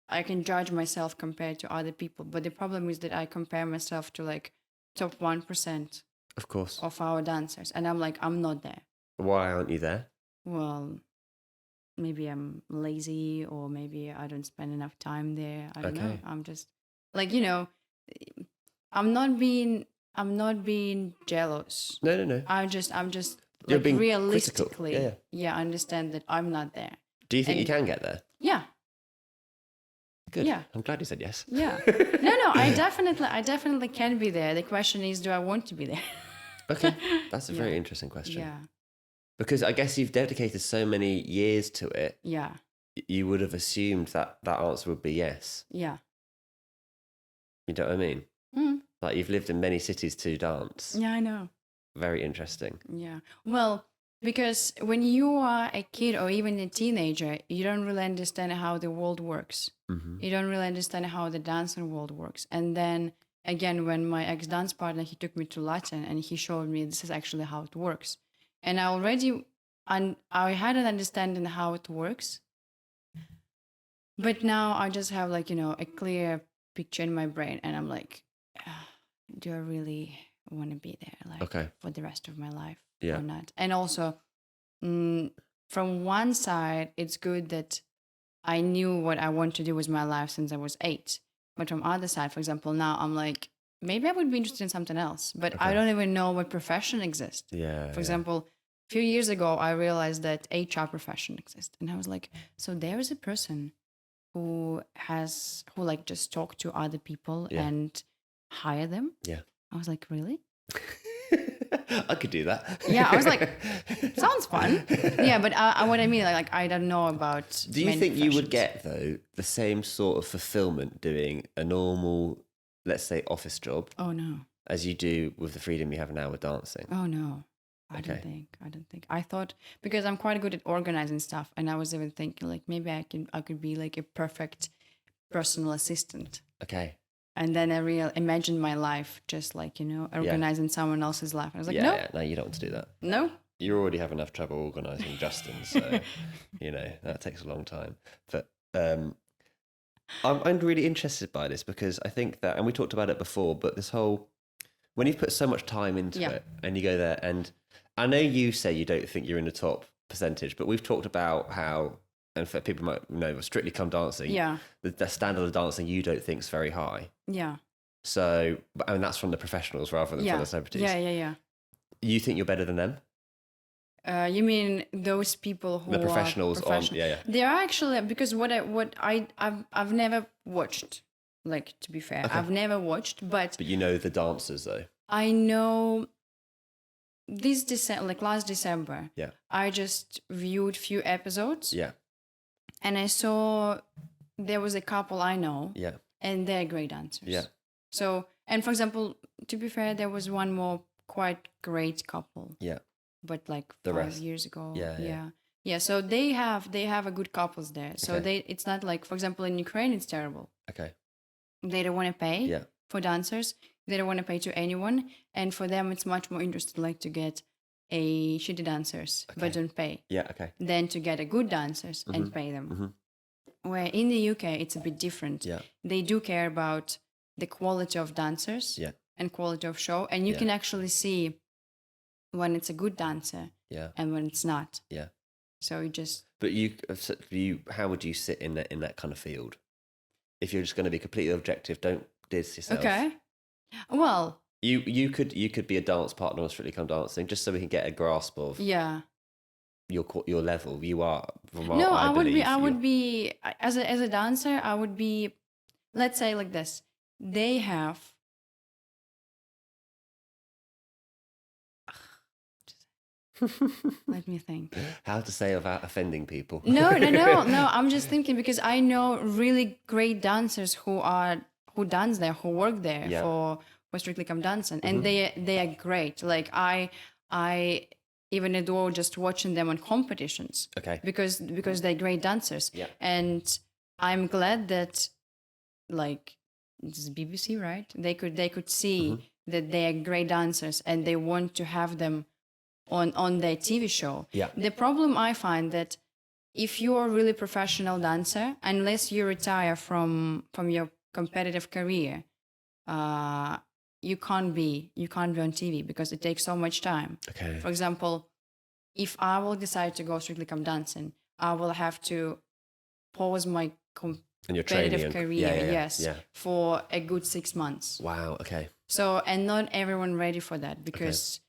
I can judge myself compared to other people, but the problem is that I compare myself to like top 1% Of course. of our dancers, and I'm like, I'm not there. Why aren't you there? Well, maybe I'm lazy, or maybe I don't spend enough time there. I don't know. I'm just like, you know, I'm not being jealous. No. I'm just You're like being realistically, critical. Yeah. I understand that I'm not there. Do you think you can get there? Yeah. Good. Yeah. I'm glad you said yes. Yeah. No, I definitely can be there. The question is, do I want to be there? Okay. That's a very interesting question. Yeah. Because I guess you've dedicated so many years to it. Yeah. You would have assumed that answer would be yes. Yeah. You know what I mean? Mm. Like, you've lived in many cities to dance. Yeah, I know. Very interesting. Yeah. Well, because when you are a kid or even a teenager, you don't really understand how the world works. Mm-hmm. You don't really understand how the dancing world works. And then again, when my ex-dance partner, he took me to Latin and he showed me this is actually how it works. And I had an understanding how it works. But now I just have like, you know, a clear picture in my brain, and I'm like, do I really want to be there like for the rest of my life or not? And also, from one side, it's good that I knew what I want to do with my life since I was 8. But from other side, for example, now I'm like, maybe I would be interested in something else, but I don't even know what profession exists. Yeah. For example, a few years ago, I realized that HR profession exists. And I was like, so there is a person who like just talk to other people and hire them. Yeah. I was like, really? I could do that. Yeah, I was like, sounds fun. Yeah, but what I mean, like I don't know about. Do you think you would get, though, the same sort of fulfillment doing a normal, let's say, office job? Oh, no. As you do with the freedom you have now with dancing? Oh, no. I don't think. I thought, because I'm quite good at organizing stuff, and I was even thinking like maybe I could be like a perfect personal assistant. Okay. And then I imagined my life just like, you know, organizing someone else's life. I was like, no. No, you don't want to do that. No. You already have enough trouble organising Justin, so, you know, that takes a long time. But I'm really interested by this because I think that, and we talked about it before, but this whole, when you've put so much time into it and you go there, and I know you say you don't think you're in the top percentage, but we've talked about how, and for people might know, Strictly Come Dancing, the standard of dancing you don't think is very high. Yeah. So, I mean, that's from the professionals rather than from the celebrities. Yeah. You think you're better than them? You mean those people who the professionals are professional? Yeah. They are actually, because I've never watched. Like, to be fair, I've never watched, but you know the dancers though. I know. This December, like last December, I just viewed few episodes. Yeah. And I saw there was a couple I know. Yeah. And they're great dancers. Yeah. So, and for example, to be fair, there was one more quite great couple, Yeah. but like The 5 rest. years ago. Yeah, yeah. Yeah. Yeah. So they have a good couples there. So Okay. it's not like, for example, in Ukraine, it's terrible. Okay. They don't want to pay Yeah. for dancers. They don't want to pay to anyone. And for them, it's much more interesting like to get a shitty dancers, but Okay. don't pay, Yeah. Okay. than to get a good dancers and pay them. Mm-hmm. Where in the UK, it's a bit different. Yeah. They do care about the quality of dancers Yeah. and quality of show. And you Yeah. can actually see when it's a good dancer Yeah. and when it's not. Yeah. So you just... But how would you sit in that kind of field? If you're just going to be completely objective, don't diss yourself. Okay. Well, you could be a dance partner on Strictly Come Dancing, just so we can get a grasp of yeah. your level. You are, from what No, I believe, I you're- would be as a dancer, I would be, let's say like this. They have let me think. How to say without offending people? No. I'm just thinking because I know really great dancers who dance there, who work there Yeah. for Strictly Come Dancing, and they are great. Like I even adore just watching them on competitions. Okay. Because they're great dancers. Yeah. And I'm glad that, like, this is BBC, right? They could see that they are great dancers and they want to have them on their TV show. Yeah. The problem I find that if you're a really professional dancer, unless you retire from your competitive career, you can't be on TV because it takes so much time. Okay. For example, if I will decide to go Strictly Come Dancing, I will have to pause my And your training competitive career, yes, Yeah. for a good 6 months. Wow. Okay. So, and not everyone ready for that because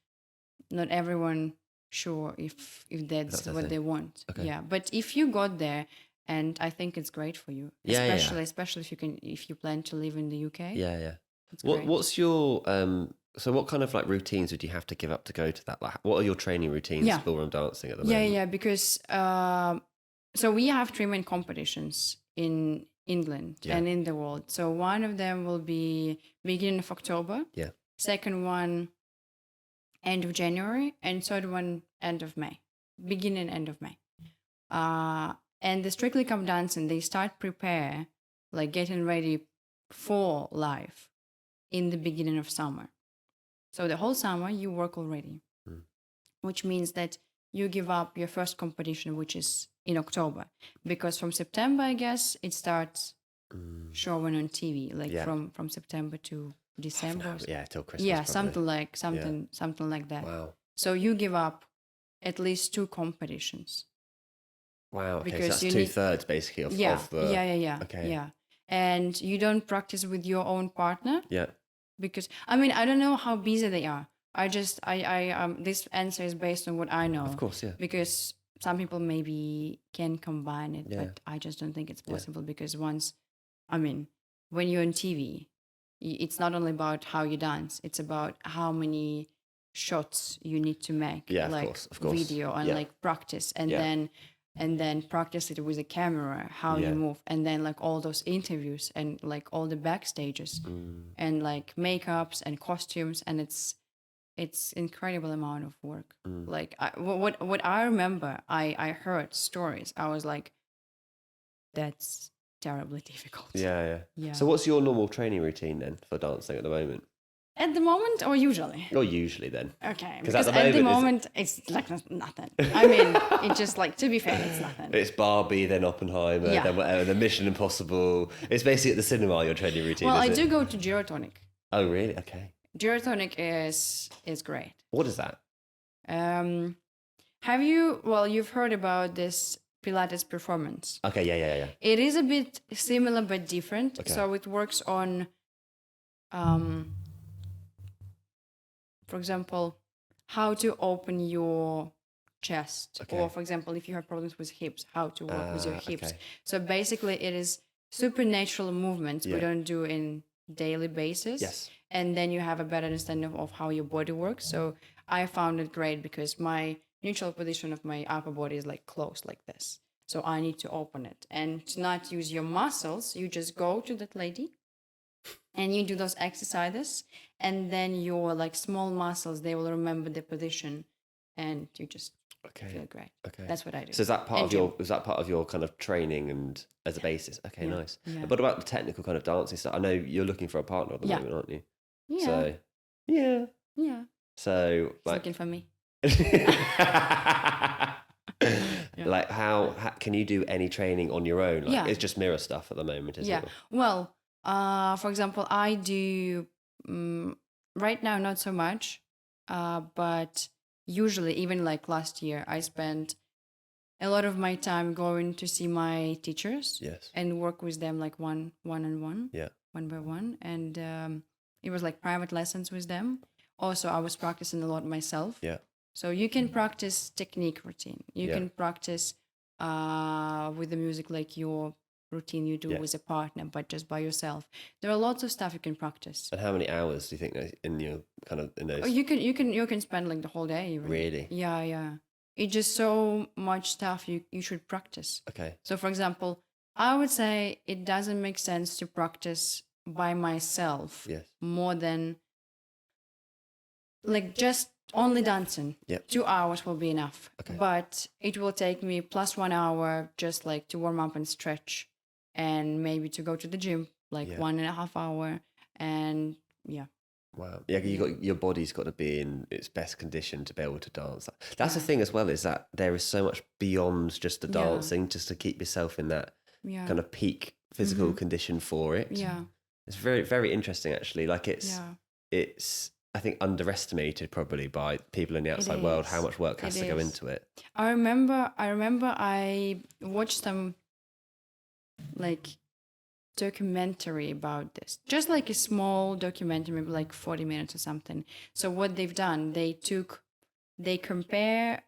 not everyone sure if that's That's the what thing. they want. Okay. Yeah, but if you got there, and I think it's great for you, Yeah, especially if you plan to live in the UK. Yeah. Yeah. It's great. What's your so what kind of like routines would you have to give up to go to that? Like, what are your training routines Yeah. for ballroom dancing at the Yeah, moment? yeah, because so we have 3 main competitions in England and in the world. So one of them will be beginning of October. Yeah. Second one, end of January, and third one, end of May. Beginning, end of May. And the Strictly Come Dancing, they start prepare, like getting ready for live in the beginning of summer. So the whole summer you work already, which means that you give up your first competition, which is in October, because from September, I guess, it starts showing on TV, like from September to December. Yeah, till Christmas. Yeah, probably. something like that. Wow. So you give up at least 2 competitions. Wow. Okay, Because so you that's need- 2/3 basically of the. Yeah. Okay. Yeah. And you don't practice with your own partner Yeah. because I mean I don't know how busy they are. I this answer is based on what I know. Of course. Yeah. Because some people maybe can combine it, Yeah. but I just don't think it's possible because when you're on TV, it's not only about how you dance, it's about how many shots you need to make, Yeah, of like course. video and Yeah. like practice Yeah. and then practice it with a camera, how Yeah. you move, and then like all those interviews and like all the backstages and like makeups and costumes, and it's incredible amount of work. Like what I remember, I heard stories. I was like, that's terribly difficult. Yeah. Yeah. So what's your normal training routine then for dancing at the moment? At the moment or usually? Or usually then? Okay, 'Cause because at the at the moment, moment it's like nothing. I mean, it's just like, to be fair, it's nothing. It's Barbie, then Oppenheimer, Yeah. then whatever, then Mission Impossible. It's basically at the cinema, your training routine, Well, I is it? do go to Gyrotonic. Oh, really? Okay. Gyrotonic is great. What is that? You've heard about this Pilates performance. Okay, yeah. It is a bit similar but different. Okay. So it works on, for example, how to open your chest. Okay. Or, for example, if you have problems with hips, how to work with your hips. Okay. So basically, it is supernatural movements we Yeah. don't do in daily basis. Yes. And then you have a better understanding of how your body works. So I found it great because my neutral position of my upper body is like closed like this. So I need to open it and to not use your muscles. You just go to that lady and you do those exercises, and then your like small muscles, they will remember the position, and you just feel great. Okay. That's what I do. So is that part of your kind of training and as a basis? Okay, nice. Yeah. But what about the technical kind of dancing stuff? I know you're looking for a partner at the moment, aren't you? Yeah. So yeah. So He's looking for me. Like how can you do any training on your own? Like it's just mirror stuff at the moment, is it? Well, for example, I do right now not so much, but usually even like last year, I spent a lot of my time going to see my teachers and work with them like one on one, one by one, and it was like private lessons with them. Also, I was practicing a lot myself. So you can practice technique routine. You can practice with the music like your routine you do with a partner, but just by yourself. There are lots of stuff you can practice. And how many hours do you think in your kind of in those? Oh, you can spend like the whole day. Really? Yeah. It's just so much stuff you should practice. Okay. So for example, I would say it doesn't make sense to practice by myself more than like just only dancing. 2 hours will be enough. Okay. But it will take me plus 1 hour just like to warm up and stretch, and maybe to go to the gym like 1.5 hours, and Wow. Yeah, your body's got to be in its best condition to be able to dance. That's the thing as well, is that there is so much beyond just the dancing, just to keep yourself in that kind of peak physical condition for it. Yeah. It's very, very interesting actually. Like it's I think underestimated probably by people in the outside world, how much work has to go into it. I remember I watched some like documentary about this, just like a small documentary, maybe like 40 minutes or something. So what they've done, they compare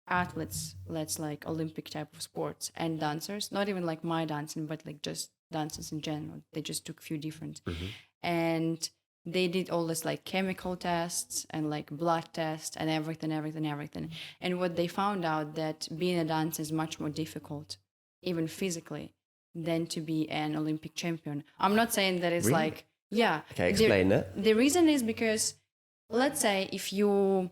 athletes, let's like Olympic type of sports, and dancers, not even like my dancing, but like just dancers in general. They just took a few different and they did all this like chemical tests and like blood tests and everything. And what they found out, that being a dancer is much more difficult, even physically, than to be an Olympic champion. I'm not saying that it's like, Okay, explain that. The reason is because, let's say if you're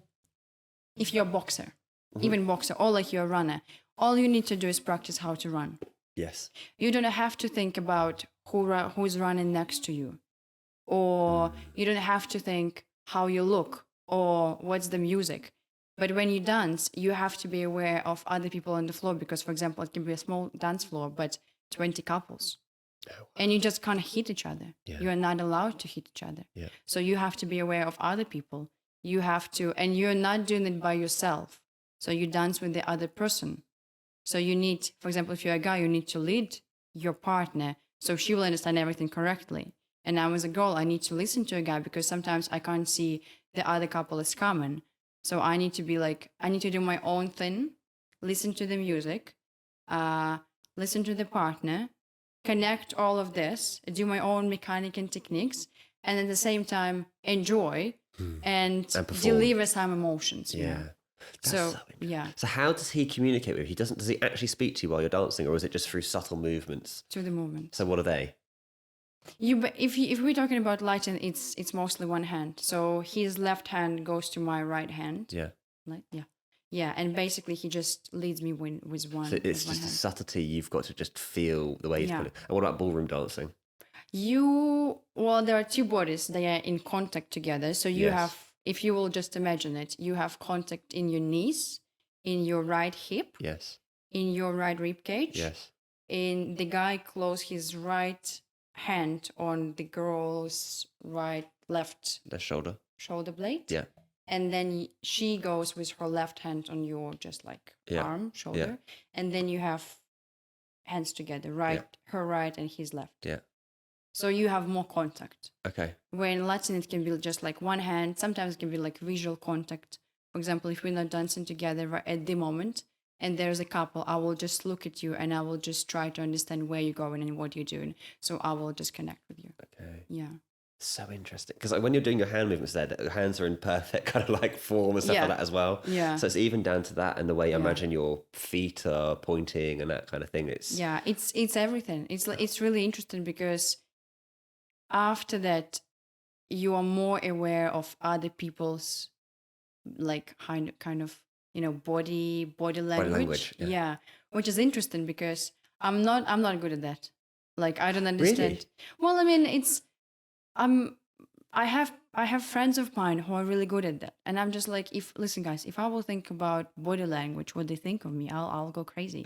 a boxer, even boxer, or like you're a runner, all you need to do is practice how to run. Yes. You don't have to think about who's running next to you, or you don't have to think how you look or what's the music. But when you dance, you have to be aware of other people on the floor, because, for example, it can be a small dance floor, but 20 couples. And you just can't hit each other. You are not allowed to hit each other. So you have to be aware of other people. You have to, and you're not doing it by yourself. So you dance with the other person. So you need, for example, if you're a guy, you need to lead your partner so she will understand everything correctly. And now as a girl, I need to listen to a guy, because sometimes I can't see the other couple is coming. So I need to be like, I need to do my own thing, listen to the music, listen to the partner, connect all of this, do my own mechanic and techniques, and at the same time enjoy and deliver some emotions. You know? So how does he communicate with you? Does he actually speak to you while you're dancing, or is it just through subtle movements? Through the movement. So what are they? If we're talking about Latin, it's mostly one hand. So his left hand goes to my right hand. And basically he just leads me with one. So it's just a subtlety. You've got to just feel the way he's pulling. And what about ballroom dancing? There are two bodies. They are in contact together. So you have, if you will just imagine it, you have contact in your knees, in your right hip, in your right rib cage. In the guy close his right hand on the girl's left shoulder blade. And then she goes with her left hand on your just like arm, shoulder. And then you have hands together, her right and his left. So you have more contact. Okay. When Latin, it can be just like one hand. Sometimes it can be like visual contact. For example, if we're not dancing together at the moment and there's a couple, I will just look at you and I will just try to understand where you're going and what you're doing. So I will just connect with you. Okay. Yeah. So interesting. Because like when you're doing your hand movements there, your hands are in perfect kind of like form and stuff like that as well. Yeah. So it's even down to that and the way I imagine your feet are pointing and that kind of thing. It's everything. It's really interesting because after that, you are more aware of other people's like kind of body language. yeah. Yeah, which is interesting because I'm not good at that. Like I don't understand. Really? Well, I mean, it's I'm I have friends of mine who are really good at that, and I'm just like, if listen, guys, if I will think about body language, what they think of me, I'll go crazy.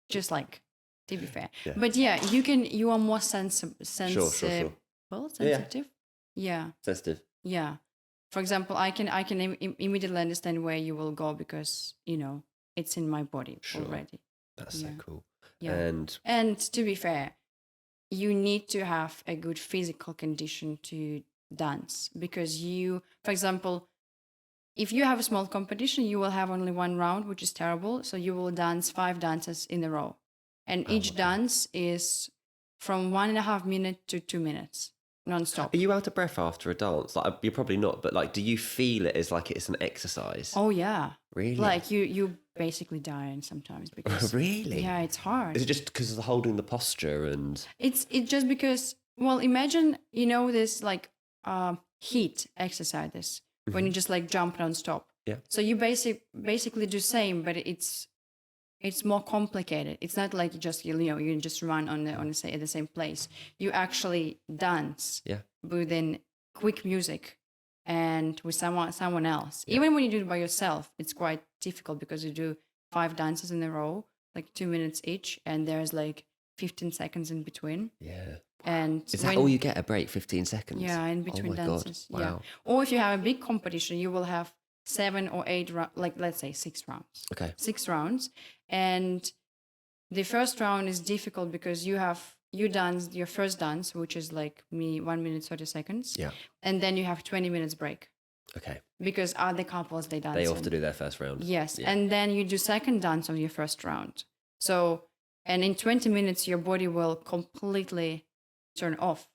Just like, to be fair, Yeah. but yeah, you are more Sure. sensitive. Yeah, Sensitive. yeah. For example, I can immediately understand where you will go because it's in my body already. That's so cool. Yeah, and to be fair, you need to have a good physical condition to dance because for example, if you have a small competition, you will have only one round, which is terrible. So you will dance 5 dances in a row, and each dance is from 1.5 minutes to 2 minutes non-stop. Are you out of breath after a dance? Like you're probably not, but like, do you feel it as like it's an exercise? Oh yeah, really? Like you basically die sometimes because really? Yeah, it's hard. Is it just because of the holding the posture and? It's just because, well, imagine this like heat exercises when you just like jump non-stop. Yeah. So you basically do same, but it's more complicated. It's not like you just run on the at the same place. You actually dance. Yeah. Within quick music and with someone else. Yeah. Even when you do it by yourself, it's quite difficult because you do 5 dances in a row, like 2 minutes each, and there's like 15 seconds in between. Yeah. And is that all you get, a break, 15 seconds? Yeah, in between dances. God. Wow. Yeah. Or if you have a big competition, you will have 7 or 8 like let's say 6 rounds. Okay. 6 rounds. And the first round is difficult because you dance your first dance, which is like 1 minute 30 seconds. Yeah. And then you have 20 minutes break. Okay. Because other couples they dance. They have to do their first round. Yes. Yeah. And then you do second dance of your first round. So, and in 20 minutes your body will completely turn off.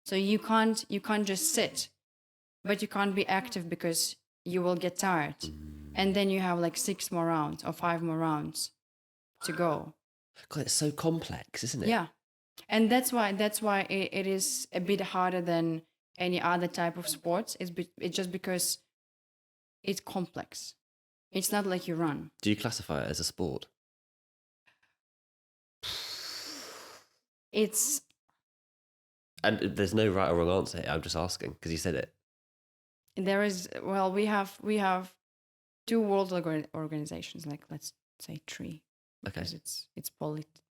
So you can't just sit, but you can't be active because you will get tired. And then you have like 6 more rounds or 5 more rounds to go. God, it's so complex, isn't it? Yeah. And that's why it is a bit harder than any other type of sports. It's just because it's complex. It's not like you run. Do you classify it as a sport? It's... And there's no right or wrong answer here. I'm just asking because you said it. There is... Well, we have 2 world organizations, like let's say 3. Because it's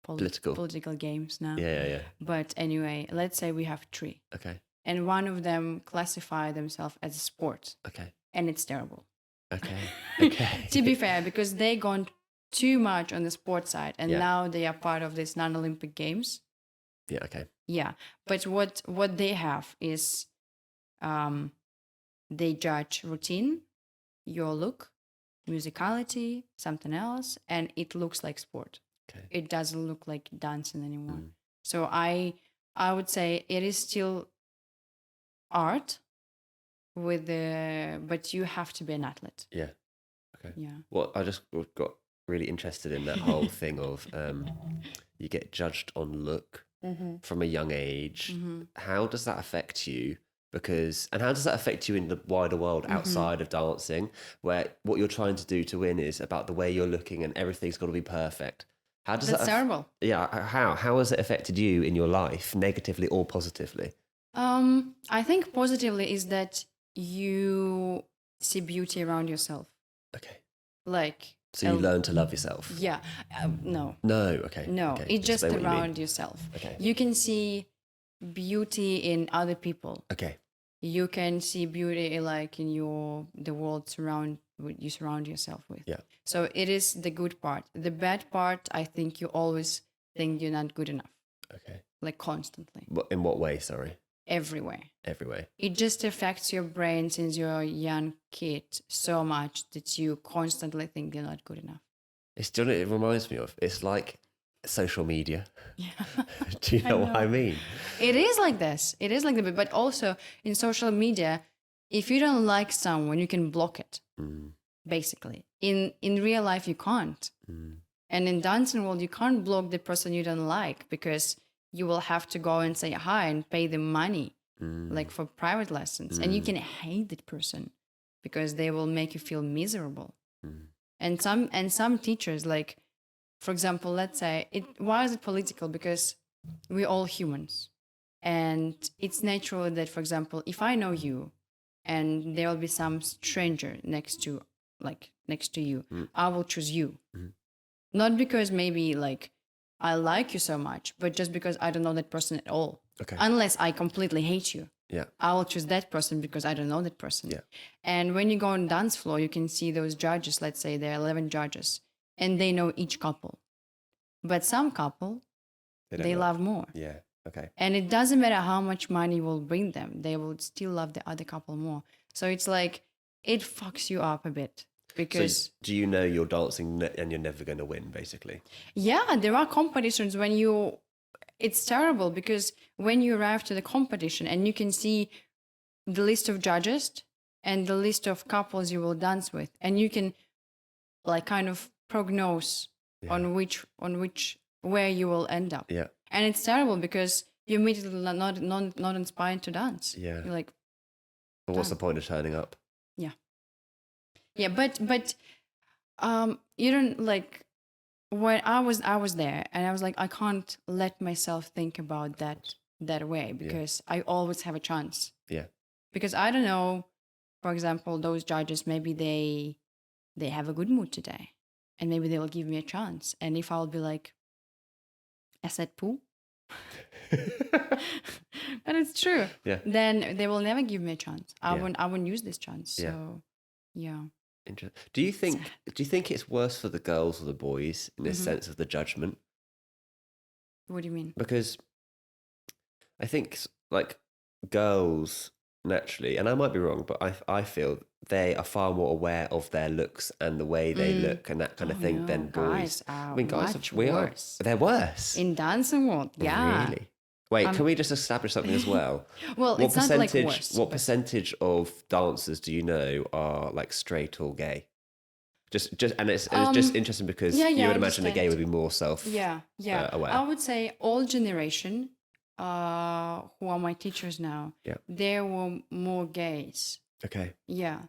political games now. Yeah. But anyway, let's say we have 3. Okay. And one of them classify themselves as a sport. Okay. And it's terrible. Okay. To be fair, because they gone too much on the sports side, and now they are part of these non-Olympic games. Yeah. Okay. Yeah, but what they have is, they judge routine, your look, musicality, something else, and it looks like sport. Okay. It doesn't look like dancing anymore. So I would say it is still art but you have to be an athlete. Yeah. Okay. Yeah. Well, I just got really interested in that whole thing of you get judged on look from a young age. How does that affect you? And how does that affect you in the wider world outside of dancing, where what you're trying to do to win is about the way you're looking and everything's got to be perfect? How does That's terrible. Yeah. How has it affected you in your life, negatively or positively? I think positively is that you see beauty around yourself. Okay. Like... So you learn to love yourself? Yeah. No. No, okay. No, okay. it's just around yourself. Okay. You can see beauty in other people. Okay. You can see beauty like in the world you surround yourself with. Yeah. So it is the good part. The bad part, I think you always think you're not good enough. Okay. Like constantly. In what way, sorry? Everywhere. It just affects your brain since you're a young kid so much that you constantly think you're not good enough. It reminds me of, it's like social media. Yeah. Do you know what I mean? It is like this. It is like that. But also in social media, if you don't like someone, you can block it. Basically. In real life, you can't. And in dancing world, you can't block the person you don't like because you will have to go and say hi and pay them money like for private lessons, and you can hate that person because they will make you feel miserable. And some teachers, like, for example, let's say why is it political? Because we're all humans, and it's natural that, for example, if I know you and there will be some stranger next to you, I will choose you. Not because maybe like I like you so much, but just because I don't know that person at all. Okay. Unless I completely hate you. Yeah. I will choose that person because I don't know that person. Yeah. And when you go on dance floor, you can see those judges, let's say there are 11 judges, and they know each couple. But some couple, they love more. Yeah. Okay. And it doesn't matter how much money will bring them, they will still love the other couple more. So it's like, it fucks you up a bit. Because so do you know you're dancing and you're never going to win, basically? Yeah, there are competitions when it's terrible because when you arrive to the competition and you can see the list of judges and the list of couples you will dance with, and you can like kind of prognose on which where you will end up. Yeah. And it's terrible because you're immediately not inspired to dance. Yeah. You're like, but what's the point of turning up? Yeah, but you don't like, when I was there and I was like, I can't let myself think about that way because I always have a chance. Yeah. Because I don't know, for example, those judges, maybe they have a good mood today and maybe they will give me a chance. And if I'll be like, I said poo. And it's true. Yeah. Then they will never give me a chance. I won't use this chance. So yeah. Interesting. Do you think it's worse for the girls or the boys in the sense of the judgment? What do you mean? Because I think like girls naturally, and I might be wrong, but I feel they are far more aware of their looks and the way they look and that kind of thing than boys. Guys are I mean, guys much are worse. They're worse In dancing world. Yeah. Really? Wait, can we just establish something as well? Well, what it's not like worse. What percentage of dancers do you know are like straight or gay? Just, and it's just interesting because you would imagine a gay would be more aware. I would say all generation, who are my teachers now, there were more gays. Okay. Yeah.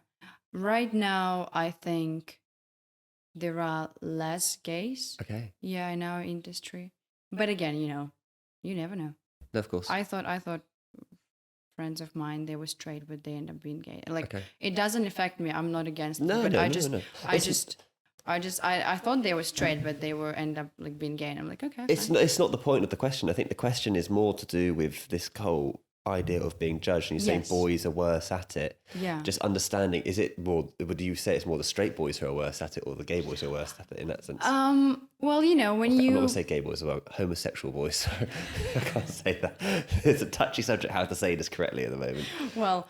Right now, I think there are less gays. Okay. Yeah, in our industry. But again, you never know. No, of course. I thought friends of mine, they were straight, but they end up being gay. Like, it doesn't affect me. I'm not against it. But I thought they were straight, but they end up like being gay. And I'm like, okay. It's not the point of the question. I think the question is more to do with this whole idea of being judged, and you're saying boys are worse at it. Yeah. Just understanding, is it more, would you say it's more the straight boys who are worse at it or the gay boys who are worse at it in that sense? Well, when I'm not going to say gay boys, well, homosexual boys. So I can't say that. It's a touchy subject how to say this correctly at the moment. Well,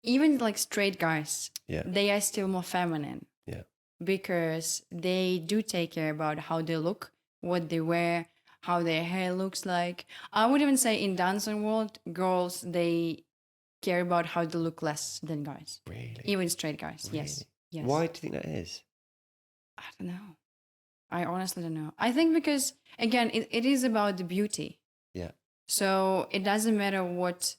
even like straight guys, they are still more feminine. Yeah. Because they do take care about how they look, what they wear, how their hair looks like. I would even say in dancing world, girls, they care about how they look less than guys. Really? Even straight guys. Really? Yes. Why do you think that is? I don't know. I honestly don't know. I think because, again, it is about the beauty. Yeah. So it doesn't matter what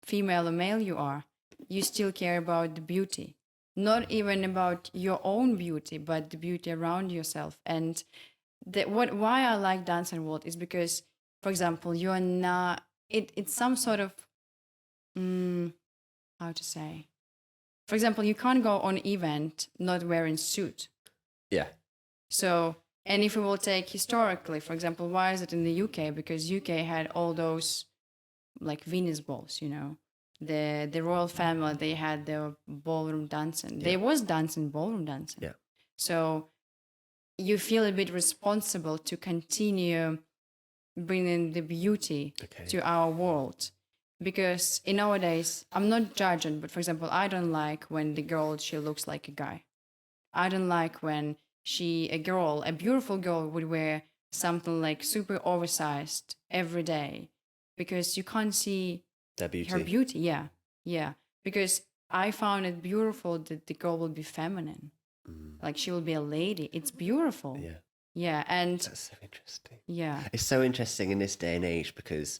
female or male you are, you still care about the beauty. Not even about your own beauty, but the beauty around yourself. And why I like dancing world is because, for example, you are not, it's some sort of, how to say, for example, you can't go on event not wearing suit. Yeah. So, and if we will take historically, for example, why is it in the UK? Because UK had all those like Venus balls, the royal family, they had their ballroom dancing. There was dancing, ballroom dancing. Yeah. So you feel a bit responsible to continue bringing the beauty to our world. Because in nowadays, I'm not judging, but for example, I don't like when the girl, she looks like a guy. I don't like when a beautiful girl would wear something like super oversized every day, because you can't see her beauty. Yeah. Because I found it beautiful that the girl will be feminine. Like she will be a lady. It's beautiful. Yeah. And that's so interesting. Yeah. It's so interesting in this day and age because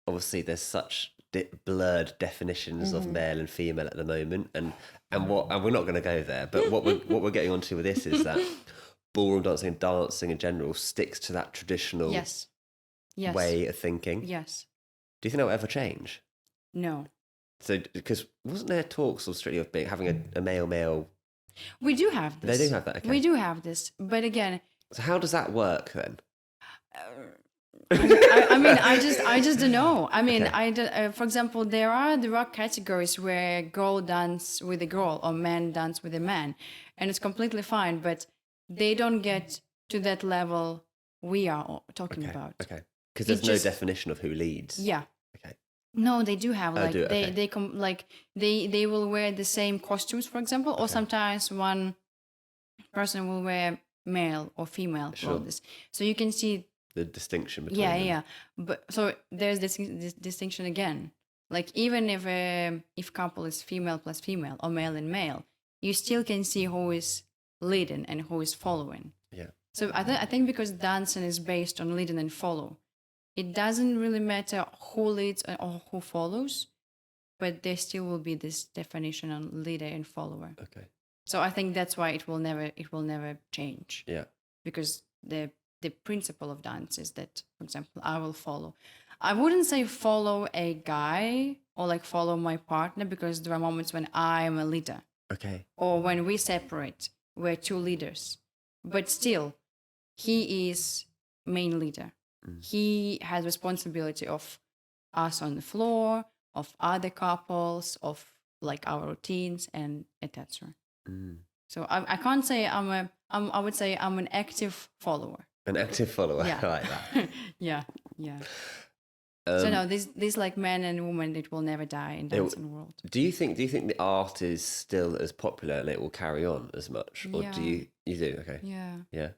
obviously there's such blurred definitions of male and female at the moment, and we're not going to go there, but what we're getting onto with this is that ballroom dancing and dancing in general sticks to that traditional Yes. way of thinking. Yes. Do you think that will ever change? No. So, because wasn't there talks of strictly of having a male? We do have this. They do have that. Okay. We do have this, but again. So how does that work then? I mean, I just don't know. I mean, Okay. for example, there are categories where a girl dance with a girl or man dance with a man, and it's completely fine. But they don't get to that level we are talking about. Okay. Because there's no definition of who leads. Yeah. Okay. No, they do have like okay. they will wear the same costumes, for example, or sometimes one person will wear male or female clothes, so you can see the distinction between them. But so there's this distinction again. Like even if couple is female plus female or male and male, you still can see who is leading and who is following. Yeah. So I think because dancing is based on leading and follow, it doesn't really matter who leads or who follows, but there still will be this definition on leader and follower. Okay. So I think that's why it will never change. Yeah. Because the principle of dance is that, for example, I will follow. I wouldn't say follow a guy or like follow my partner, because there are moments when I am a leader. Okay. Or when we separate, we're two leaders. But still, he is main leader. He has responsibility of us on the floor, of other couples, of like our routines and etc. So I can't say I would say I'm an active follower. An active follower. Yeah. I like that. Yeah. So no, this like men and women, it will never die in dancing world. Do you think the art is still as popular and it will carry on as much, or do you do? Okay. Yeah.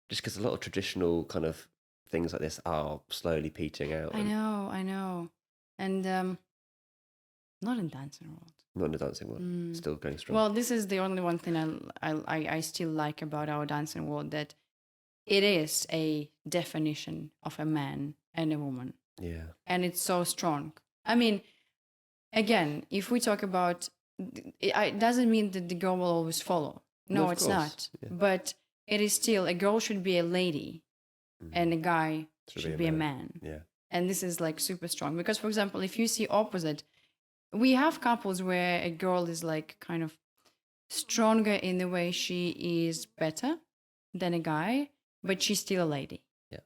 Just because a lot of traditional kind of things like this are slowly peteling out. I know, and not in dancing world. Not in the dancing world. Still going strong. Well, this is the only one thing I still like about our dancing world, that it is a definition of a man and a woman. Yeah. And it's so strong. I mean, again, if we talk about, it doesn't mean that the girl will always follow. No, it's not. Yeah. But it is still, a girl should be a lady and a guy should be a man. Yeah. And this is like super strong. Because, for example, if you see opposite, we have couples where a girl is like kind of stronger in the way she is better than a guy, but she's still a lady. Yeah.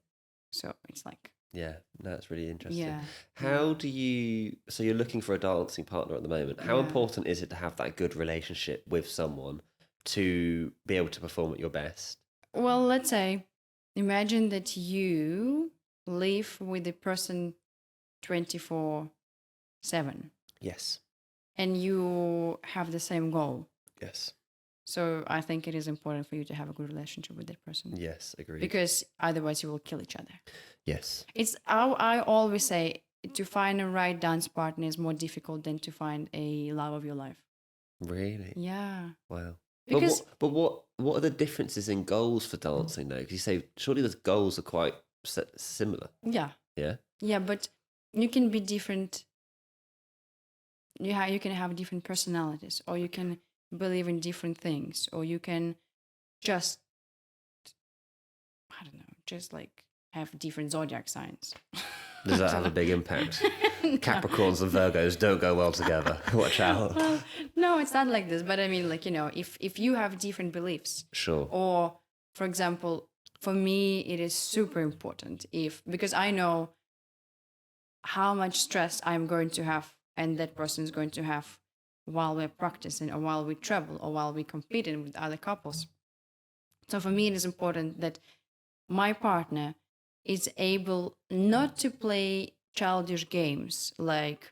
So it's like. Yeah, no, that's really interesting. Yeah. How do you, so you're looking for a dancing partner at the moment. How important is it to have that good relationship with someone to be able to perform at your best? Well, let's say, imagine that you live with the person 24/7. Yes. And you have the same goal. Yes. So I think it is important for you to have a good relationship with that person. Yes, agreed. Because otherwise you will kill each other. Yes. It's how I always say, to find a right dance partner is more difficult than to find a love of your life. Really? Yeah. Wow. Because but what are the differences in goals for dancing though? Because you say surely the goals are quite similar. Yeah. Yeah. Yeah, but you can be different. You can have different personalities, or you can believe in different things, or you can just, I don't know, just like have different zodiac signs. Does that have a big impact? Capricorns and Virgos don't go well together. Watch out. Well, no, it's not like this. But I mean, like, if you have different beliefs. Sure. Or, for example, for me, it is super important because I know how much stress I'm going to have and that person is going to have while we're practicing, or while we travel, or while we're competing with other couples. So for me, it is important that my partner is able not to play childish games like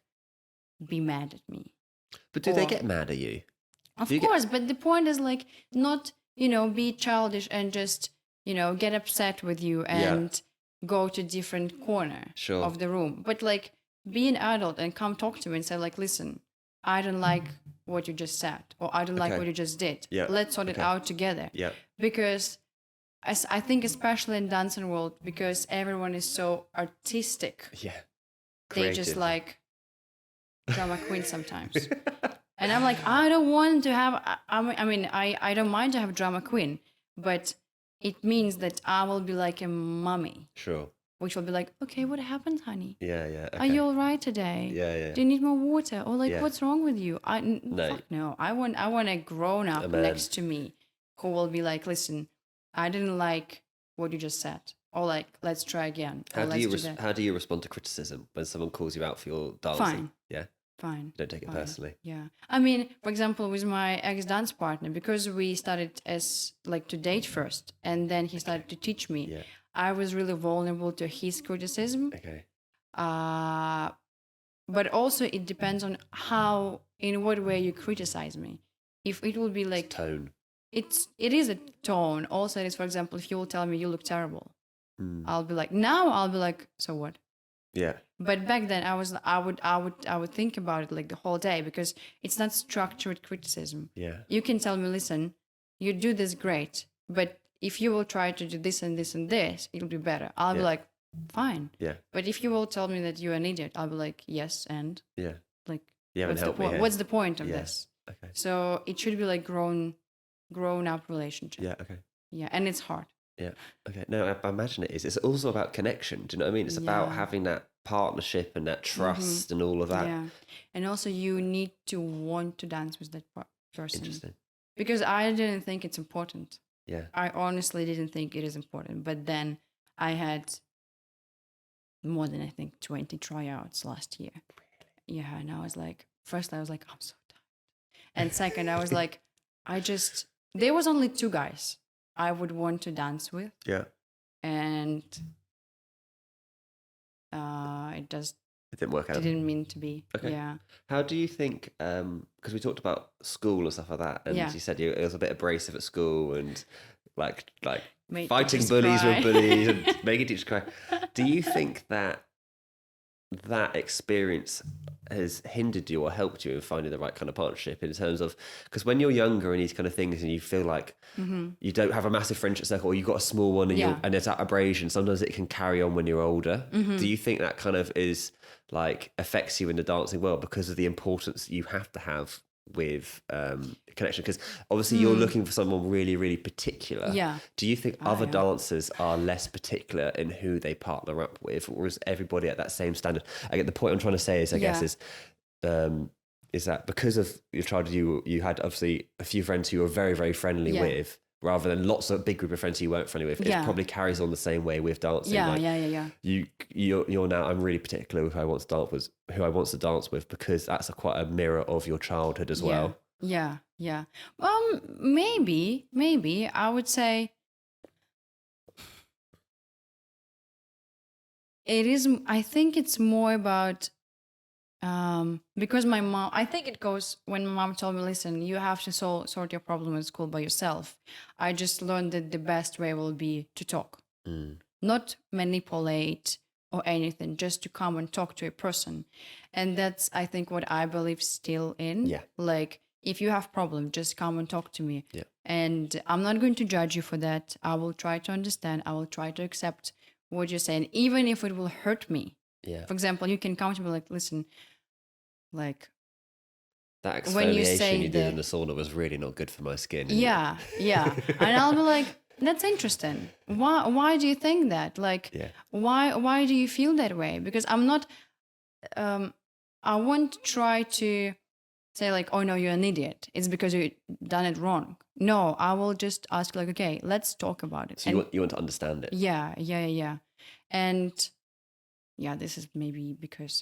be mad at me. But do they get mad at you? Of course, but the point is like not, be childish and just, get upset with you and go to different corner of the room. But like be an adult and come talk to me and say like, listen, I don't like what you just said, or I don't like what you just did. Yeah. Let's sort it out together. Yeah. Because I think especially in dancing world, because everyone is so artistic. Yeah. they just Creative. like drama queen sometimes. And I'm like, I don't want to have, I don't mind to have drama queen, but it means that I will be like a mommy, Sure. which will be like, okay, what happened, honey? Yeah, yeah. Okay. Are you all right today? Yeah, yeah. Do you need more water? Or like, Yeah. what's wrong with you? No. Fuck no. I want a grown A up man. next to me who will be like, listen, I didn't like what you just said. Or like, let's try again. Or let's do that. How do you respond to criticism when someone calls you out for your dancing? Fine. Yeah. Fine. You don't take it Fine. personally. Yeah. I mean, for example, with my ex-dance partner, because we started as like to date first, and then he started to teach me, Yeah. I was really vulnerable to his criticism. Okay. But also it depends on in what way you criticize me. If it will be like Tone. it is a tone. Also, it is, for example, if you will tell me you look terrible, I'll be like, so what? Yeah. But back then I would think about it like the whole day, because it's not structured criticism. Yeah. You can tell me, listen, you do this great, but if you will try to do this and this and this, it'll be better. I'll be like, fine. Yeah. But if you will tell me that you're an idiot, I'll be like, yes, and Yeah. like, You haven't helped me here. what's the point of Yeah. this? Okay. So it should be like grown up relationship. Yeah. Okay. Yeah, and it's hard. Yeah. Okay. No, I imagine it is. It's also about connection. Do you know what I mean? It's about Yeah. having that partnership and that trust and all of that. Yeah, and also you need to want to dance with that person. Interesting. Because I didn't think it's important. Yeah. I honestly didn't think it is important. But then I had more than, I think, 20 tryouts last year. Really? Yeah, and I was like, first I was like, I'm so tired. And second, I was like, there was only 2 guys I would want to dance with. Yeah. And It didn't work out. didn't mean to be. Okay. Yeah. How do you think, because we talked about school and stuff like that, and Yeah. you said it was a bit abrasive at school and like Made fighting teachers bullies cry. with bullies and making teachers cry. Do you think that experience has hindered you or helped you in finding the right kind of partnership, in terms of, because when you're younger and these kind of things and you feel like you don't have a massive friendship circle, or you've got a small one and Yeah. and it's at abrasion, sometimes it can carry on when you're older. Do you think that kind of is like affects you in the dancing world because of the importance you have to have with connection? Because obviously you're looking for someone really, really particular. Yeah. Do you think other dancers are less particular in who they partner up with, or is everybody at that same standard? I get the point I'm trying to say is, I guess, is that because of your childhood, you had obviously a few friends who you were very, very friendly with, rather than lots of big group of friends who you weren't friendly with. It probably carries on the same way with dancing. Yeah. You're now, I'm really particular with who I want to dance with, because that's quite a mirror of your childhood as well. Yeah. Maybe I would say it is. I think it's more about because my mom. I think it goes when my mom told me, "Listen, you have to sort your problem at school by yourself." I just learned that the best way will be to talk, not manipulate or anything, just to come and talk to a person. And that's, I think, what I believe still in. Yeah. Like, if you have problem, just come and talk to me. Yeah. And I'm not going to judge you for that. I will try to understand. I will try to accept what you're saying, even if it will hurt me. Yeah. For example, you can come to me like, listen, like, That when you say exfoliation you did that- in the sauna was really not good for my skin. yeah. And I'll be like, that's interesting. Why do you think that? Like, why do you feel that way? Because I'm not, I won't try to say like, oh no, you're an idiot. It's because you done it wrong. No, I will just ask like, okay, let's talk about it. So you want to understand it. Yeah. And yeah, this is maybe because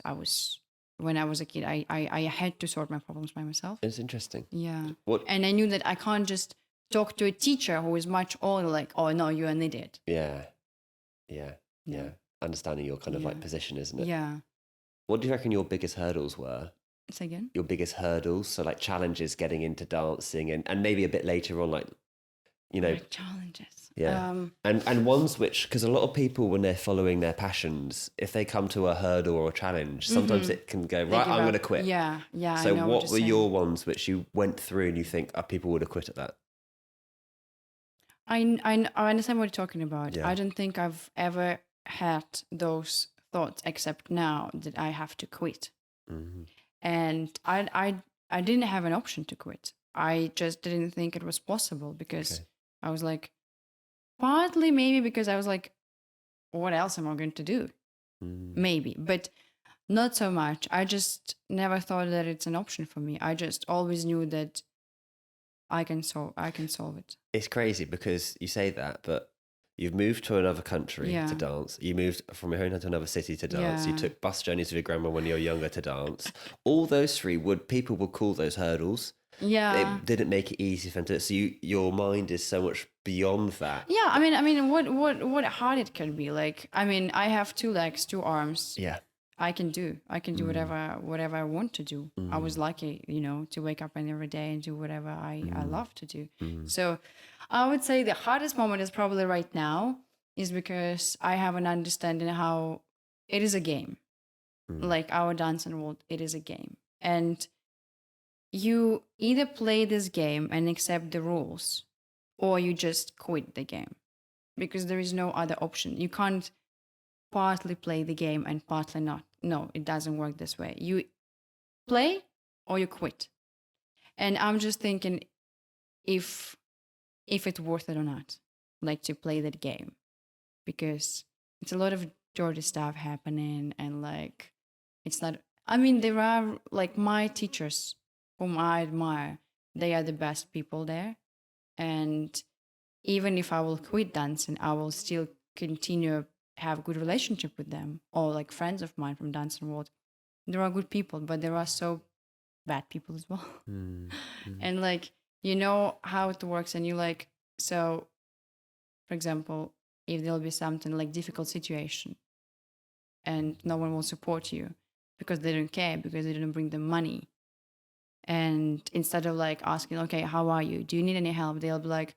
when I was a kid, I had to sort my problems by myself. It's interesting. Yeah. What? And I knew that I can't just talk to a teacher who is much older, like, oh no, you're an idiot. Yeah. Understanding your kind of like position, isn't it? Yeah. What do you reckon your biggest hurdles were? Say again? Your biggest hurdles, so like challenges getting into dancing, and maybe a bit later on, like, you know, Like challenges. yeah, and ones which, because a lot of people, when they're following their passions, if they come to a hurdle or a challenge, sometimes it can go, right, I'm going to quit. Yeah. So I know what you're were saying. your ones which you went through and you think people would have quit at that? I understand what you're talking about. Yeah. I don't think I've ever had those thought, except now, that I have to quit. Mhm. And I didn't have an option to quit. I just didn't think it was possible because Okay. I was like, partly maybe because I was like, what else am I going to do? Mm. Maybe, but not so much. I just never thought that it's an option for me. I just always knew that I can solve it. It's crazy because you say that, but you've moved to another country Yeah. to dance. You moved from your home to another city to dance. You Yeah. took bus journeys with your grandma when you were younger to dance. All those three people would call those hurdles. Yeah. It didn't make it easy for them to. So your mind is so much beyond that. Yeah, I mean, what hard it can be. Like, I mean, I have 2 legs, 2 arms. Yeah. I can do whatever I want to do. I was lucky, to wake up every day and do whatever I love to do. So I would say the hardest moment is probably right now, is because I have an understanding how it is a game. Like our dancing world, it is a game. And you either play this game and accept the rules, or you just quit the game, because there is no other option. You can't partly play the game and partly not. No, it doesn't work this way. You play or you quit. And I'm just thinking if it's worth it or not, like, to play that game, because it's a lot of dirty stuff happening, and like, it's not. I mean, there are like my teachers whom I admire. They are the best people there, and even if I will quit dancing, I will still continue have good relationship with them, or like friends of mine from dancing world. There are good people, but there are so bad people as well. And like, you know how it works, and you like, so for example, if there'll be something like difficult situation and no one will support you because they don't care, because they didn't bring them money, and instead of like asking, okay, how are you, do you need any help, they'll be like,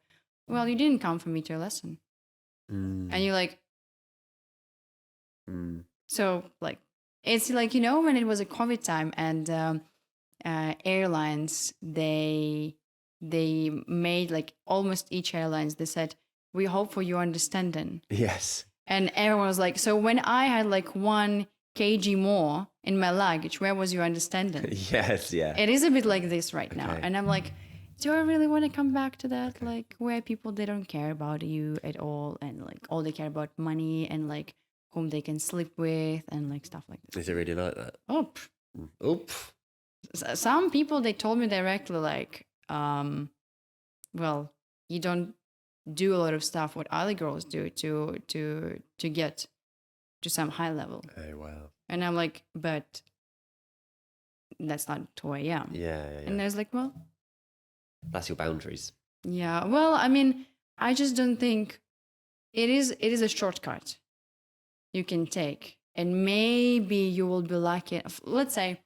well, you didn't come for me to a lesson. And you're like, so like, it's like, when it was a COVID time, and airlines, they made like almost each airlines, they said, we hope for your understanding. Yes. And everyone was like, so when I had like 1 kg more in my luggage, where was your understanding? Yes. Yeah. It is a bit like this right now. Okay. And I'm like, do I really want to come back to that? Like, where people, they don't care about you at all, and like all they care about money, and like whom they can sleep with, and like stuff like this. Is it really like that? Oh, some people, they told me directly, like, well, you don't do a lot of stuff what other girls do to get to some high level. Oh wow. And I'm like, but that's not who I am. Yeah. And I was like, well, that's your boundaries. yeah. Well, I mean, I just don't think it is a shortcut you can take, and maybe you will be lucky. Let's say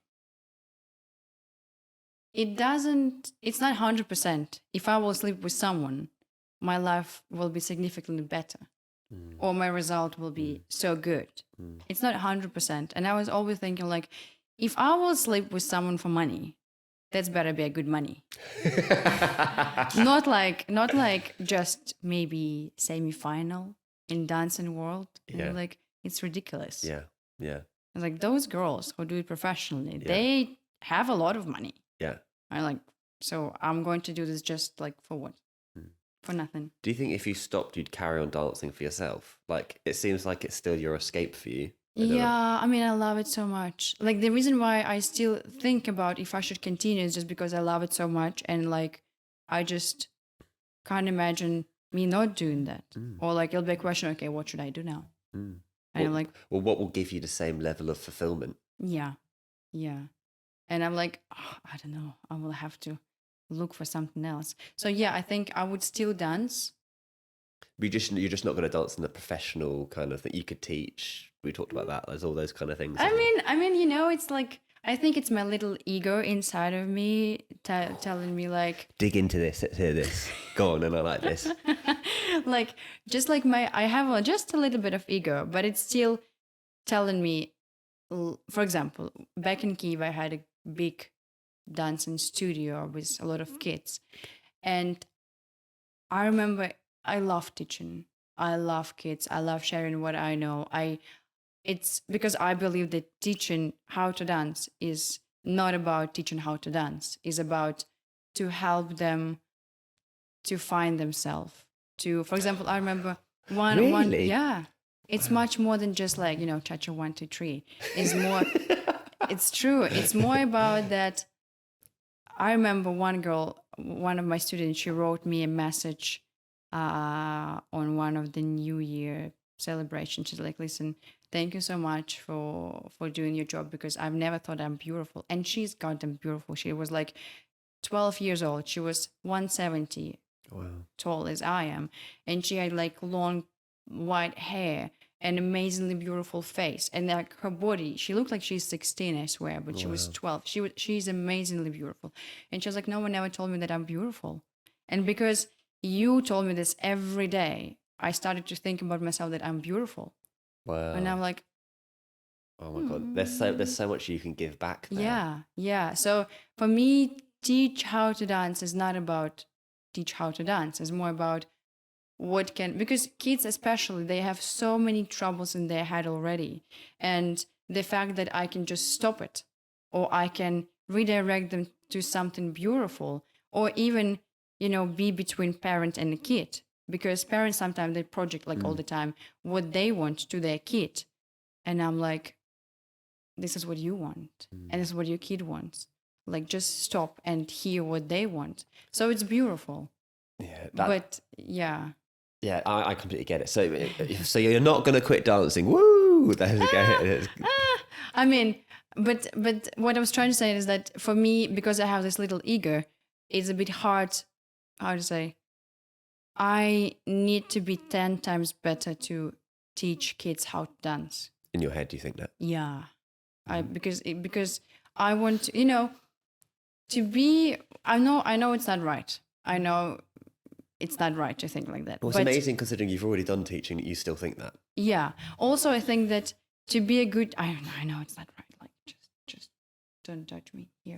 it's not 100%. If I will sleep with someone, my life will be significantly better, or my result will be so good. It's not 100%. And I was always thinking, like, if I will sleep with someone for money, that's better be a good money. not like just maybe semi-final in dancing world. Yeah. Like, it's ridiculous. Yeah. It's like those girls who do it professionally, Yeah. they have a lot of money. Yeah. I like, so I'm going to do this just like for what? For nothing. Do you think if you stopped, you'd carry on dancing for yourself? Like, it seems like it's still your escape for you. Yeah, I mean, I love it so much. Like, the reason why I still think about if I should continue is just because I love it so much, and like, I just can't imagine me not doing that. Or like, it'll be a question, okay, what should I do now? And I'm like, well, what will give you the same level of fulfillment? yeah. And I'm like, I don't know. I will have to look for something else. So yeah, I think I would still dance. You're just not going to dance in the professional kind of thing. You could teach. We talked about that. There's all those kind of things. I mean, it's like, I think it's my little ego inside of me telling me like, dig into this. Let's hear this. Go on, and I like this. like, just like I have just a little bit of ego, but it's still telling me. For example, back in Kyiv, I had a big dancing studio with a lot of kids, and I remember I love teaching. I love kids. I love sharing what I know. it's because I believe that teaching how to dance is not about teaching how to dance. It's about to help them to find themselves. For example, I remember one, Really? yeah. It's much more than just like, cha-cha 1, 2, 3. It's more, it's true. It's more about that. I remember one girl, one of my students, she wrote me a message on one of the New Year celebrations. She's like, listen, thank you so much for doing your job, because I've never thought I'm beautiful. And she's goddamn beautiful. She was like 12 years old. She was 170 tall as I am. And she had like long white hair, an amazingly beautiful face, and like her body, she looked like she's 16, I swear, but she was 12. She's amazingly beautiful. And she was like, no one ever told me that I'm beautiful. And because you told me this every day, I started to think about myself that I'm beautiful. Wow. And I'm like, oh my God, there's so much you can give back there. Yeah. So for me, teach how to dance is not about teach how to dance. It's more about because kids especially, they have so many troubles in their head already. And the fact that I can just stop it, or I can redirect them to something beautiful, or even, be between parent and a kid. Because parents sometimes they project like all the time what they want to their kid. And I'm like, this is what you want. And this is what your kid wants. Like, just stop and hear what they want. So it's beautiful. Yeah. But yeah. Yeah, I completely get it. So you're not going to quit dancing. Woo! There's again. I mean, but what I was trying to say is that for me, because I have this little ego, it's a bit hard, how to say, I need to be 10 times better to teach kids how to dance. In your head, do you think that? Yeah. Because I want to, to be, I know it's not right. I know it's not right to think like that. Well, it's amazing considering you've already done teaching that you still think that. Yeah. Also, I think that to be a good, I know it's not right. Like, just don't judge me here.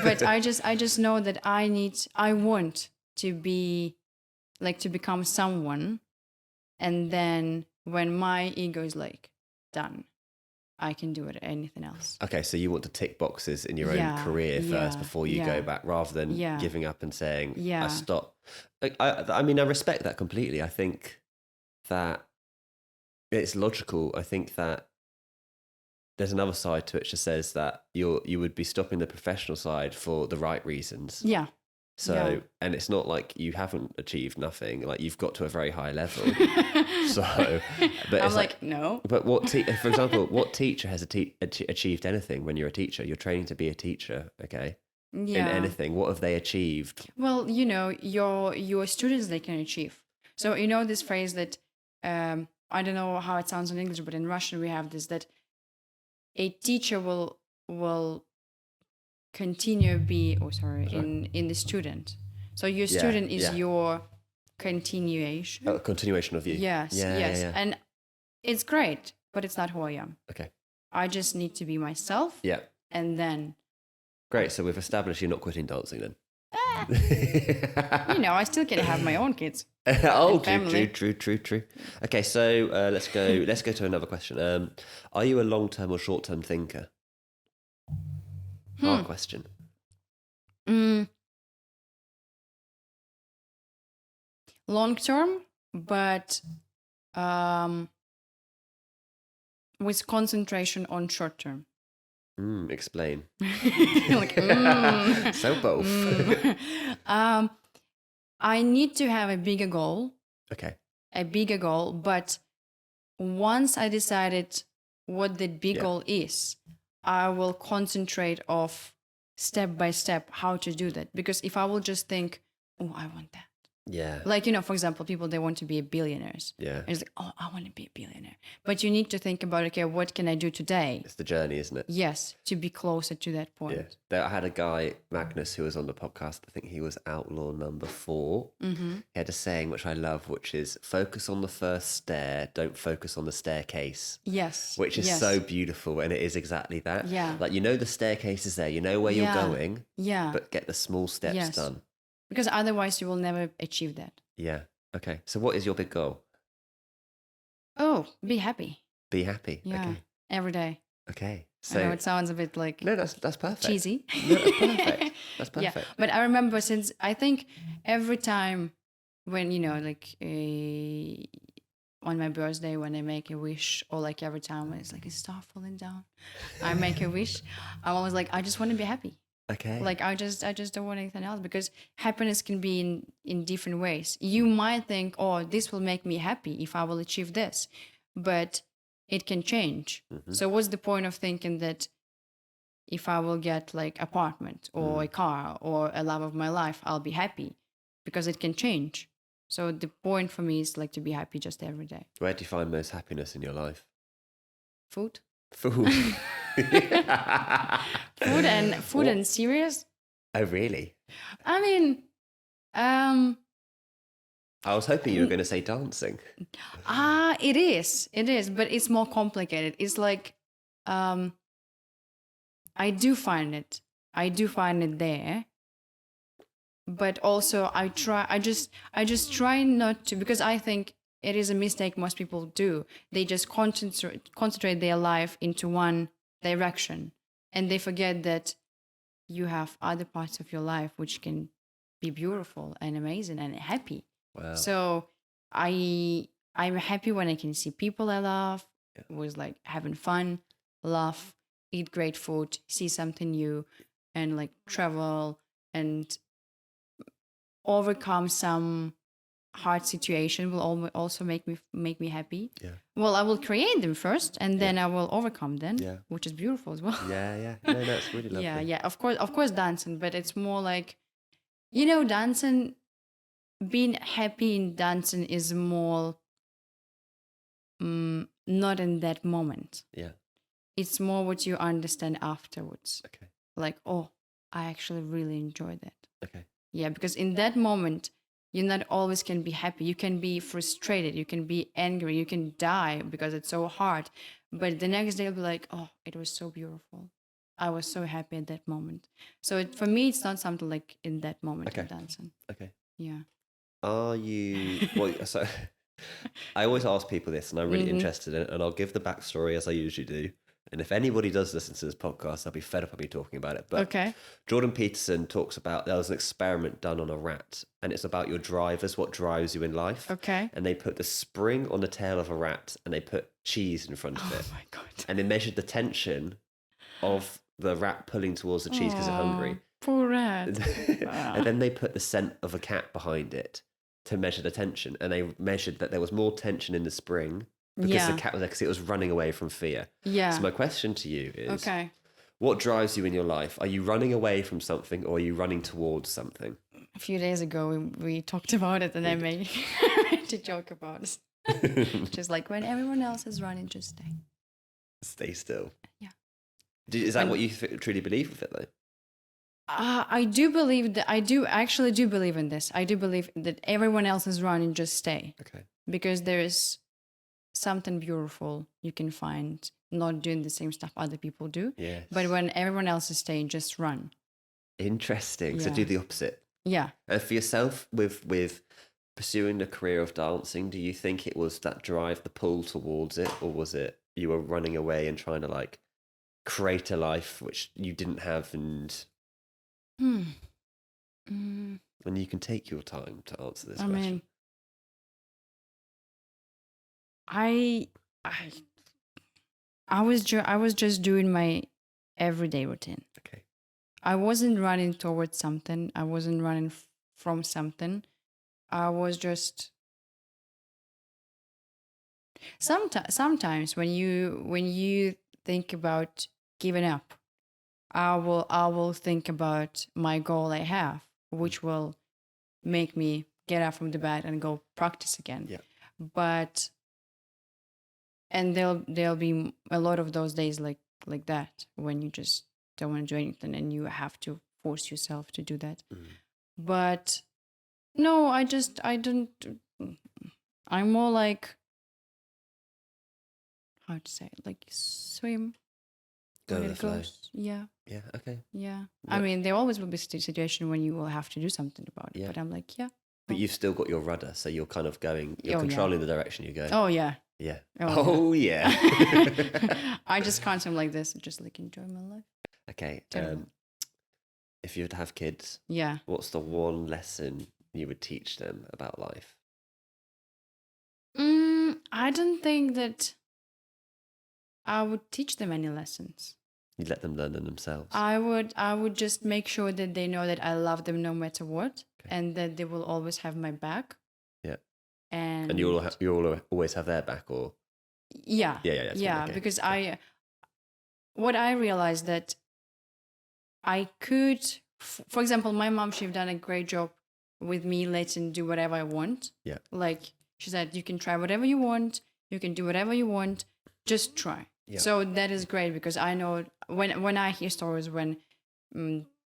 But I just know that I want to be, like, to become someone. And then when my ego is like done, I can do it anything else. Okay, so you want to tick boxes in your own career first before you go back, rather than giving up and saying, I stop. Like, I mean, I respect that completely. I think that it's logical. I think that there's another side to it which just says that you would be stopping the professional side for the right reasons. Yeah. So, and it's not like you haven't achieved nothing, like you've got to a very high level. So, but I'm like, no. But for example, what teacher has achieved anything when you're a teacher? You're training to be a teacher, okay? Yeah. In anything, what have they achieved? Well, your students, they can achieve. So, this phrase that, I don't know how it sounds in English, but in Russian we have this, that a teacher will continue be in the student. So your student is your continuation. A continuation of you. Yes. Yeah. And it's great, but it's not who I am. Okay. I just need to be myself. Yeah. And then. Great. So we've established you're not quitting dancing then. I still can have my own kids. Oh, true. Okay, so let's go to another question. Are you a long-term or short-term thinker? Hard question. Long term, but with concentration on short term. Explain. Like, So both. I need to have a bigger goal. Okay. A bigger goal, but once I decided what that big goal is, I will concentrate of step by step how to do that. Because if I will just think, oh, I want that. Yeah. Like, for example, people, they want to be billionaires. Yeah. And it's like, oh, I want to be a billionaire. But you need to think about, okay, what can I do today? It's the journey, isn't it? Yes, to be closer to that point. Yeah. I had a guy, Magnus, who was on the podcast. I think he was Outlaw number 4. Mm-hmm. He had a saying, which I love, which is focus on the first stair, don't focus on the staircase. Yes. Which is so beautiful. And it is exactly that. Yeah. Like, the staircase is there. You know where you're going. Yeah. But get the small steps done. Because otherwise you will never achieve that. Yeah. Okay. So what is your big goal? Oh, be happy. Be happy. Yeah. Okay. Every day. Okay. I know So it sounds a bit like no, that's perfect. cheesy. No, that's perfect. That's Yeah. perfect. But I remember since I think every time when, like on my birthday when I make a wish, or like every time when it's like a star falling down, I make a wish. I'm always like, I just want to be happy. Okay. Like I just don't want anything else, because happiness can be in different ways. You might think, oh, this will make me happy if I will achieve this, but it can change. So what's the point of thinking that if I will get like apartment or a car or a love of my life, I'll be happy, because it can change. So the point for me is like to be happy just every day. Where do you find most happiness in your life? Food. Food. Food and serious. Oh, really? I mean, I was hoping you were going to say dancing. it is, but it's more complicated. It's like, I do find it there, but also I just try not to, because I think it is a mistake most people do. They just concentrate their life into one direction, and they forget that you have other parts of your life which can be beautiful and amazing and happy. Wow. So I'm happy when I can see people I love, was like having fun, laugh, eat great food, see something new, and like travel and overcome some hard situation will also make me happy. Yeah. Well, I will create them first, and then I will overcome them, Yeah. which is beautiful as well. Yeah. No, that's really lovely. Yeah. Of course, dancing, but it's more like, dancing. Being happy in dancing is more not in that moment. Yeah. It's more what you understand afterwards. Okay. Like, oh, I actually really enjoyed that. Okay. Yeah, because in that moment, you not always can be happy. You can be frustrated. You can be angry. You can die because it's so hard. But the next day, you'll be like, oh, it was so beautiful. I was so happy at that moment. So for me, it's not something like in that moment of dancing. Okay. Yeah. Are you... Well, so I always ask people this, and I'm really interested in it, and I'll give the backstory as I usually do. And if anybody does listen to this podcast, they'll be fed up of me talking about it. But okay. Jordan Peterson talks about, there was an experiment done on a rat, and it's about your drivers, what drives you in life. Okay. And they put the spring on the tail of a rat, and they put cheese in front of it. Oh my God. And they measured the tension of the rat pulling towards the cheese because they're hungry. Poor rat. And then they put the scent of a cat behind it to measure the tension. And they measured that there was more tension in the spring because the cat was there, because it was running away from fear. Yeah. So my question to you is, okay, what drives you in your life? Are you running away from something, or are you running towards something? a few days ago we talked about it, and I made a joke about it. Just like, when everyone else is running, just stay. Stay still. Yeah. Is that what you truly believe with it, though? I do believe that. I do actually do believe in this. I do believe that everyone else is running, just stay. Okay. Because there is something beautiful you can find not doing the same stuff other people do. Yes. But when everyone else is staying, just run. Interesting. So Yeah. do the opposite. Yeah. And for yourself, with pursuing the career of dancing, do you think it was that drive, the pull towards it, or was it you were running away and trying to like create a life which you didn't have? And and you can take your time to answer this question. mean, I was just doing my everyday routine. Okay. I wasn't running towards something. I wasn't running from something. I was just sometimes when you think about giving up, I will think about my goal I have, which will make me get up from the bed and go practice again. Yeah. But and there'll be a lot of those days like that, when you just don't want to do anything and you have to force yourself to do that. But no, I don't. I'm more like, how to say it, like swim. Go when with it the flow. goes. Yeah. Yeah. Okay. Yeah. Yeah. I mean, there always will be a situation when you will have to do something about it. Yeah. But I'm like, yeah. But you've still got your rudder, so you're kind of going. You're Oh, yeah. controlling the direction you go. Oh yeah. Yeah. Oh, yeah. I just can't seem like this. Just like enjoy my life. Okay. Terrible. If you were to have kids, Yeah. what's the one lesson you would teach them about life? I don't think that I would teach them any lessons. You'd let them learn them themselves. I would just make sure that they know that I love them no matter what, Okay. and that they will always have my back. Yeah. And you'll always have their back, or yeah, that's fine, okay. because what I realized that I could, for example, my mom, she's done a great job with me letting do whatever I want. Yeah. Like she said, you can try whatever you want, you can do whatever you want, just try. Yeah. So that is great, because I know when I hear stories when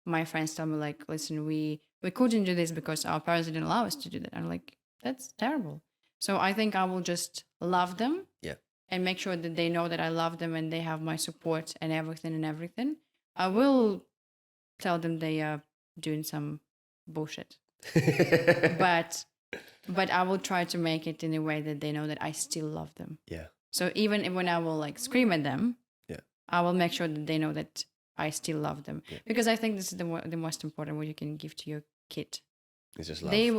my friends tell me like, listen, we couldn't do this because our parents didn't allow us to do that. I'm like, that's terrible. So I think I will just love them. Yeah. And make sure that they know that I love them and they have my support and everything. I will tell them they are doing some bullshit. but I will try to make it in a way that they know that I still love them. Yeah. So even when I will like scream at them, yeah, I will make sure that they know that I still love them. Yeah. Because I think this is the most important what you can give to your kid. It's just love. They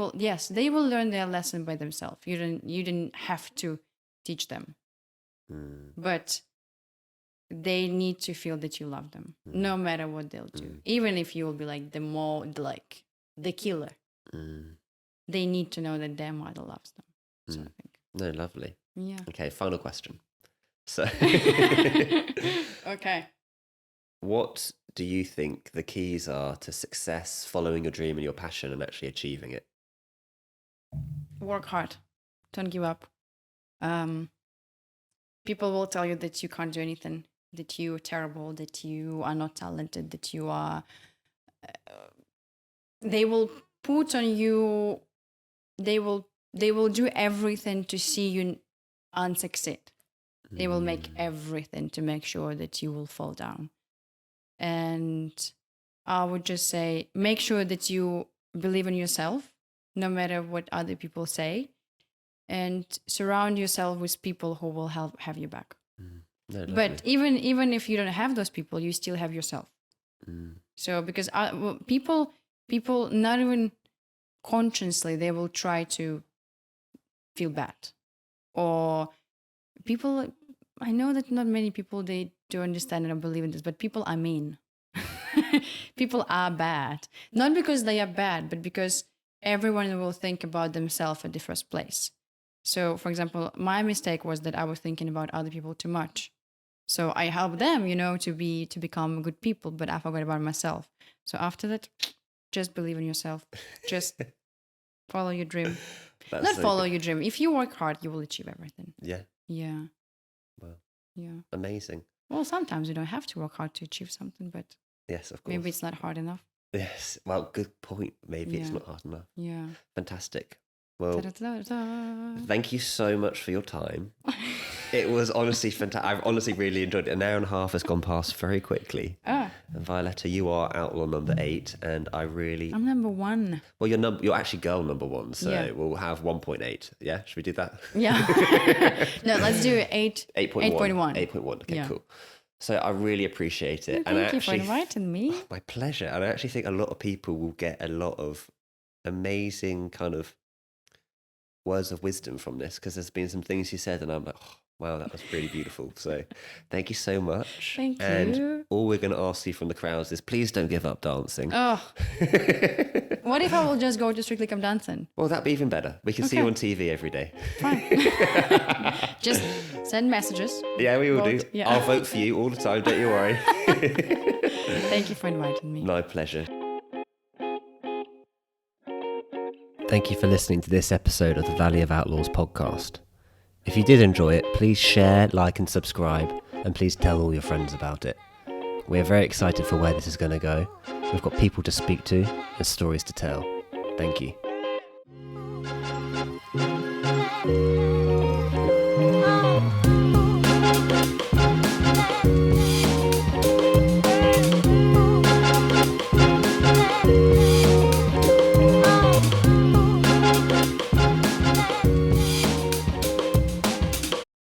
will learn their lesson by themselves. You didn't have to teach them. But they need to feel that you love them, no matter what they'll do. Even if you will be like the killer, they need to know that their mother loves them. So I think. No, lovely. Yeah. Okay, final question. So, okay. What do you think the keys are to success, following your dream and your passion, and actually achieving it? Work hard. Don't give up. People will tell you that you can't do anything, that you're terrible, that you are not talented, that you are... they will put on you... They will do everything to see you unsucceed. They will make everything to make sure that you will fall down. And I would just say, make sure that you believe in yourself, no matter what other people say. And surround yourself with people who will have you back. No, but even if you don't have those people, you still have yourself. So because people not even consciously, they will try to feel bad. Or people, I know that not many people, they do understand and don't believe in this, but people are mean. People are bad. Not because they are bad, but because everyone will think about themselves at the first place. So, for example, my mistake was that I was thinking about other people too much. So I helped them, to become good people, but I forgot about myself. So after that, just believe in yourself. Just follow your dream. Not follow your dream. If you work hard, you will achieve everything. Yeah. Yeah. Well. Yeah. Amazing. Well, sometimes you don't have to work hard to achieve something, but yes, of course. Maybe it's not hard enough. Yes. Well, good point. Maybe it's not hard enough. Yeah. Fantastic. Well, Da-da-da-da. Thank you so much for your time. It was honestly fantastic. I've honestly really enjoyed it. An hour and a half has gone past very quickly. And Violetta, you are Outlaw number 8, and I'm number 1. Well, you're actually girl number 1, so we'll have 1.8. Yeah, should we do that? Yeah. No, let's do 8.1. 8.1. Okay, cool. So I really appreciate it. Thank you for inviting me. My pleasure. And I actually think a lot of people will get a lot of amazing kind of words of wisdom from this, because there's been some things you said and I'm like, oh, wow, that was really beautiful. So thank you so much. Thank you. And all we're going to ask you from the crowds is please don't give up dancing. Oh. What if I will just go to Strictly Come Dancing? Well, that'd be even better. We can see you on TV every day. Fine. Just send messages. Yeah, we will do. Yeah. I'll vote for you all the time, don't you worry. Thank you for inviting me. My pleasure. Thank you for listening to this episode of the Valley of Outlaws podcast. If you did enjoy it, please share, like and subscribe, and please tell all your friends about it. We're very excited for where this is going to go. We've got people to speak to and stories to tell. Thank you.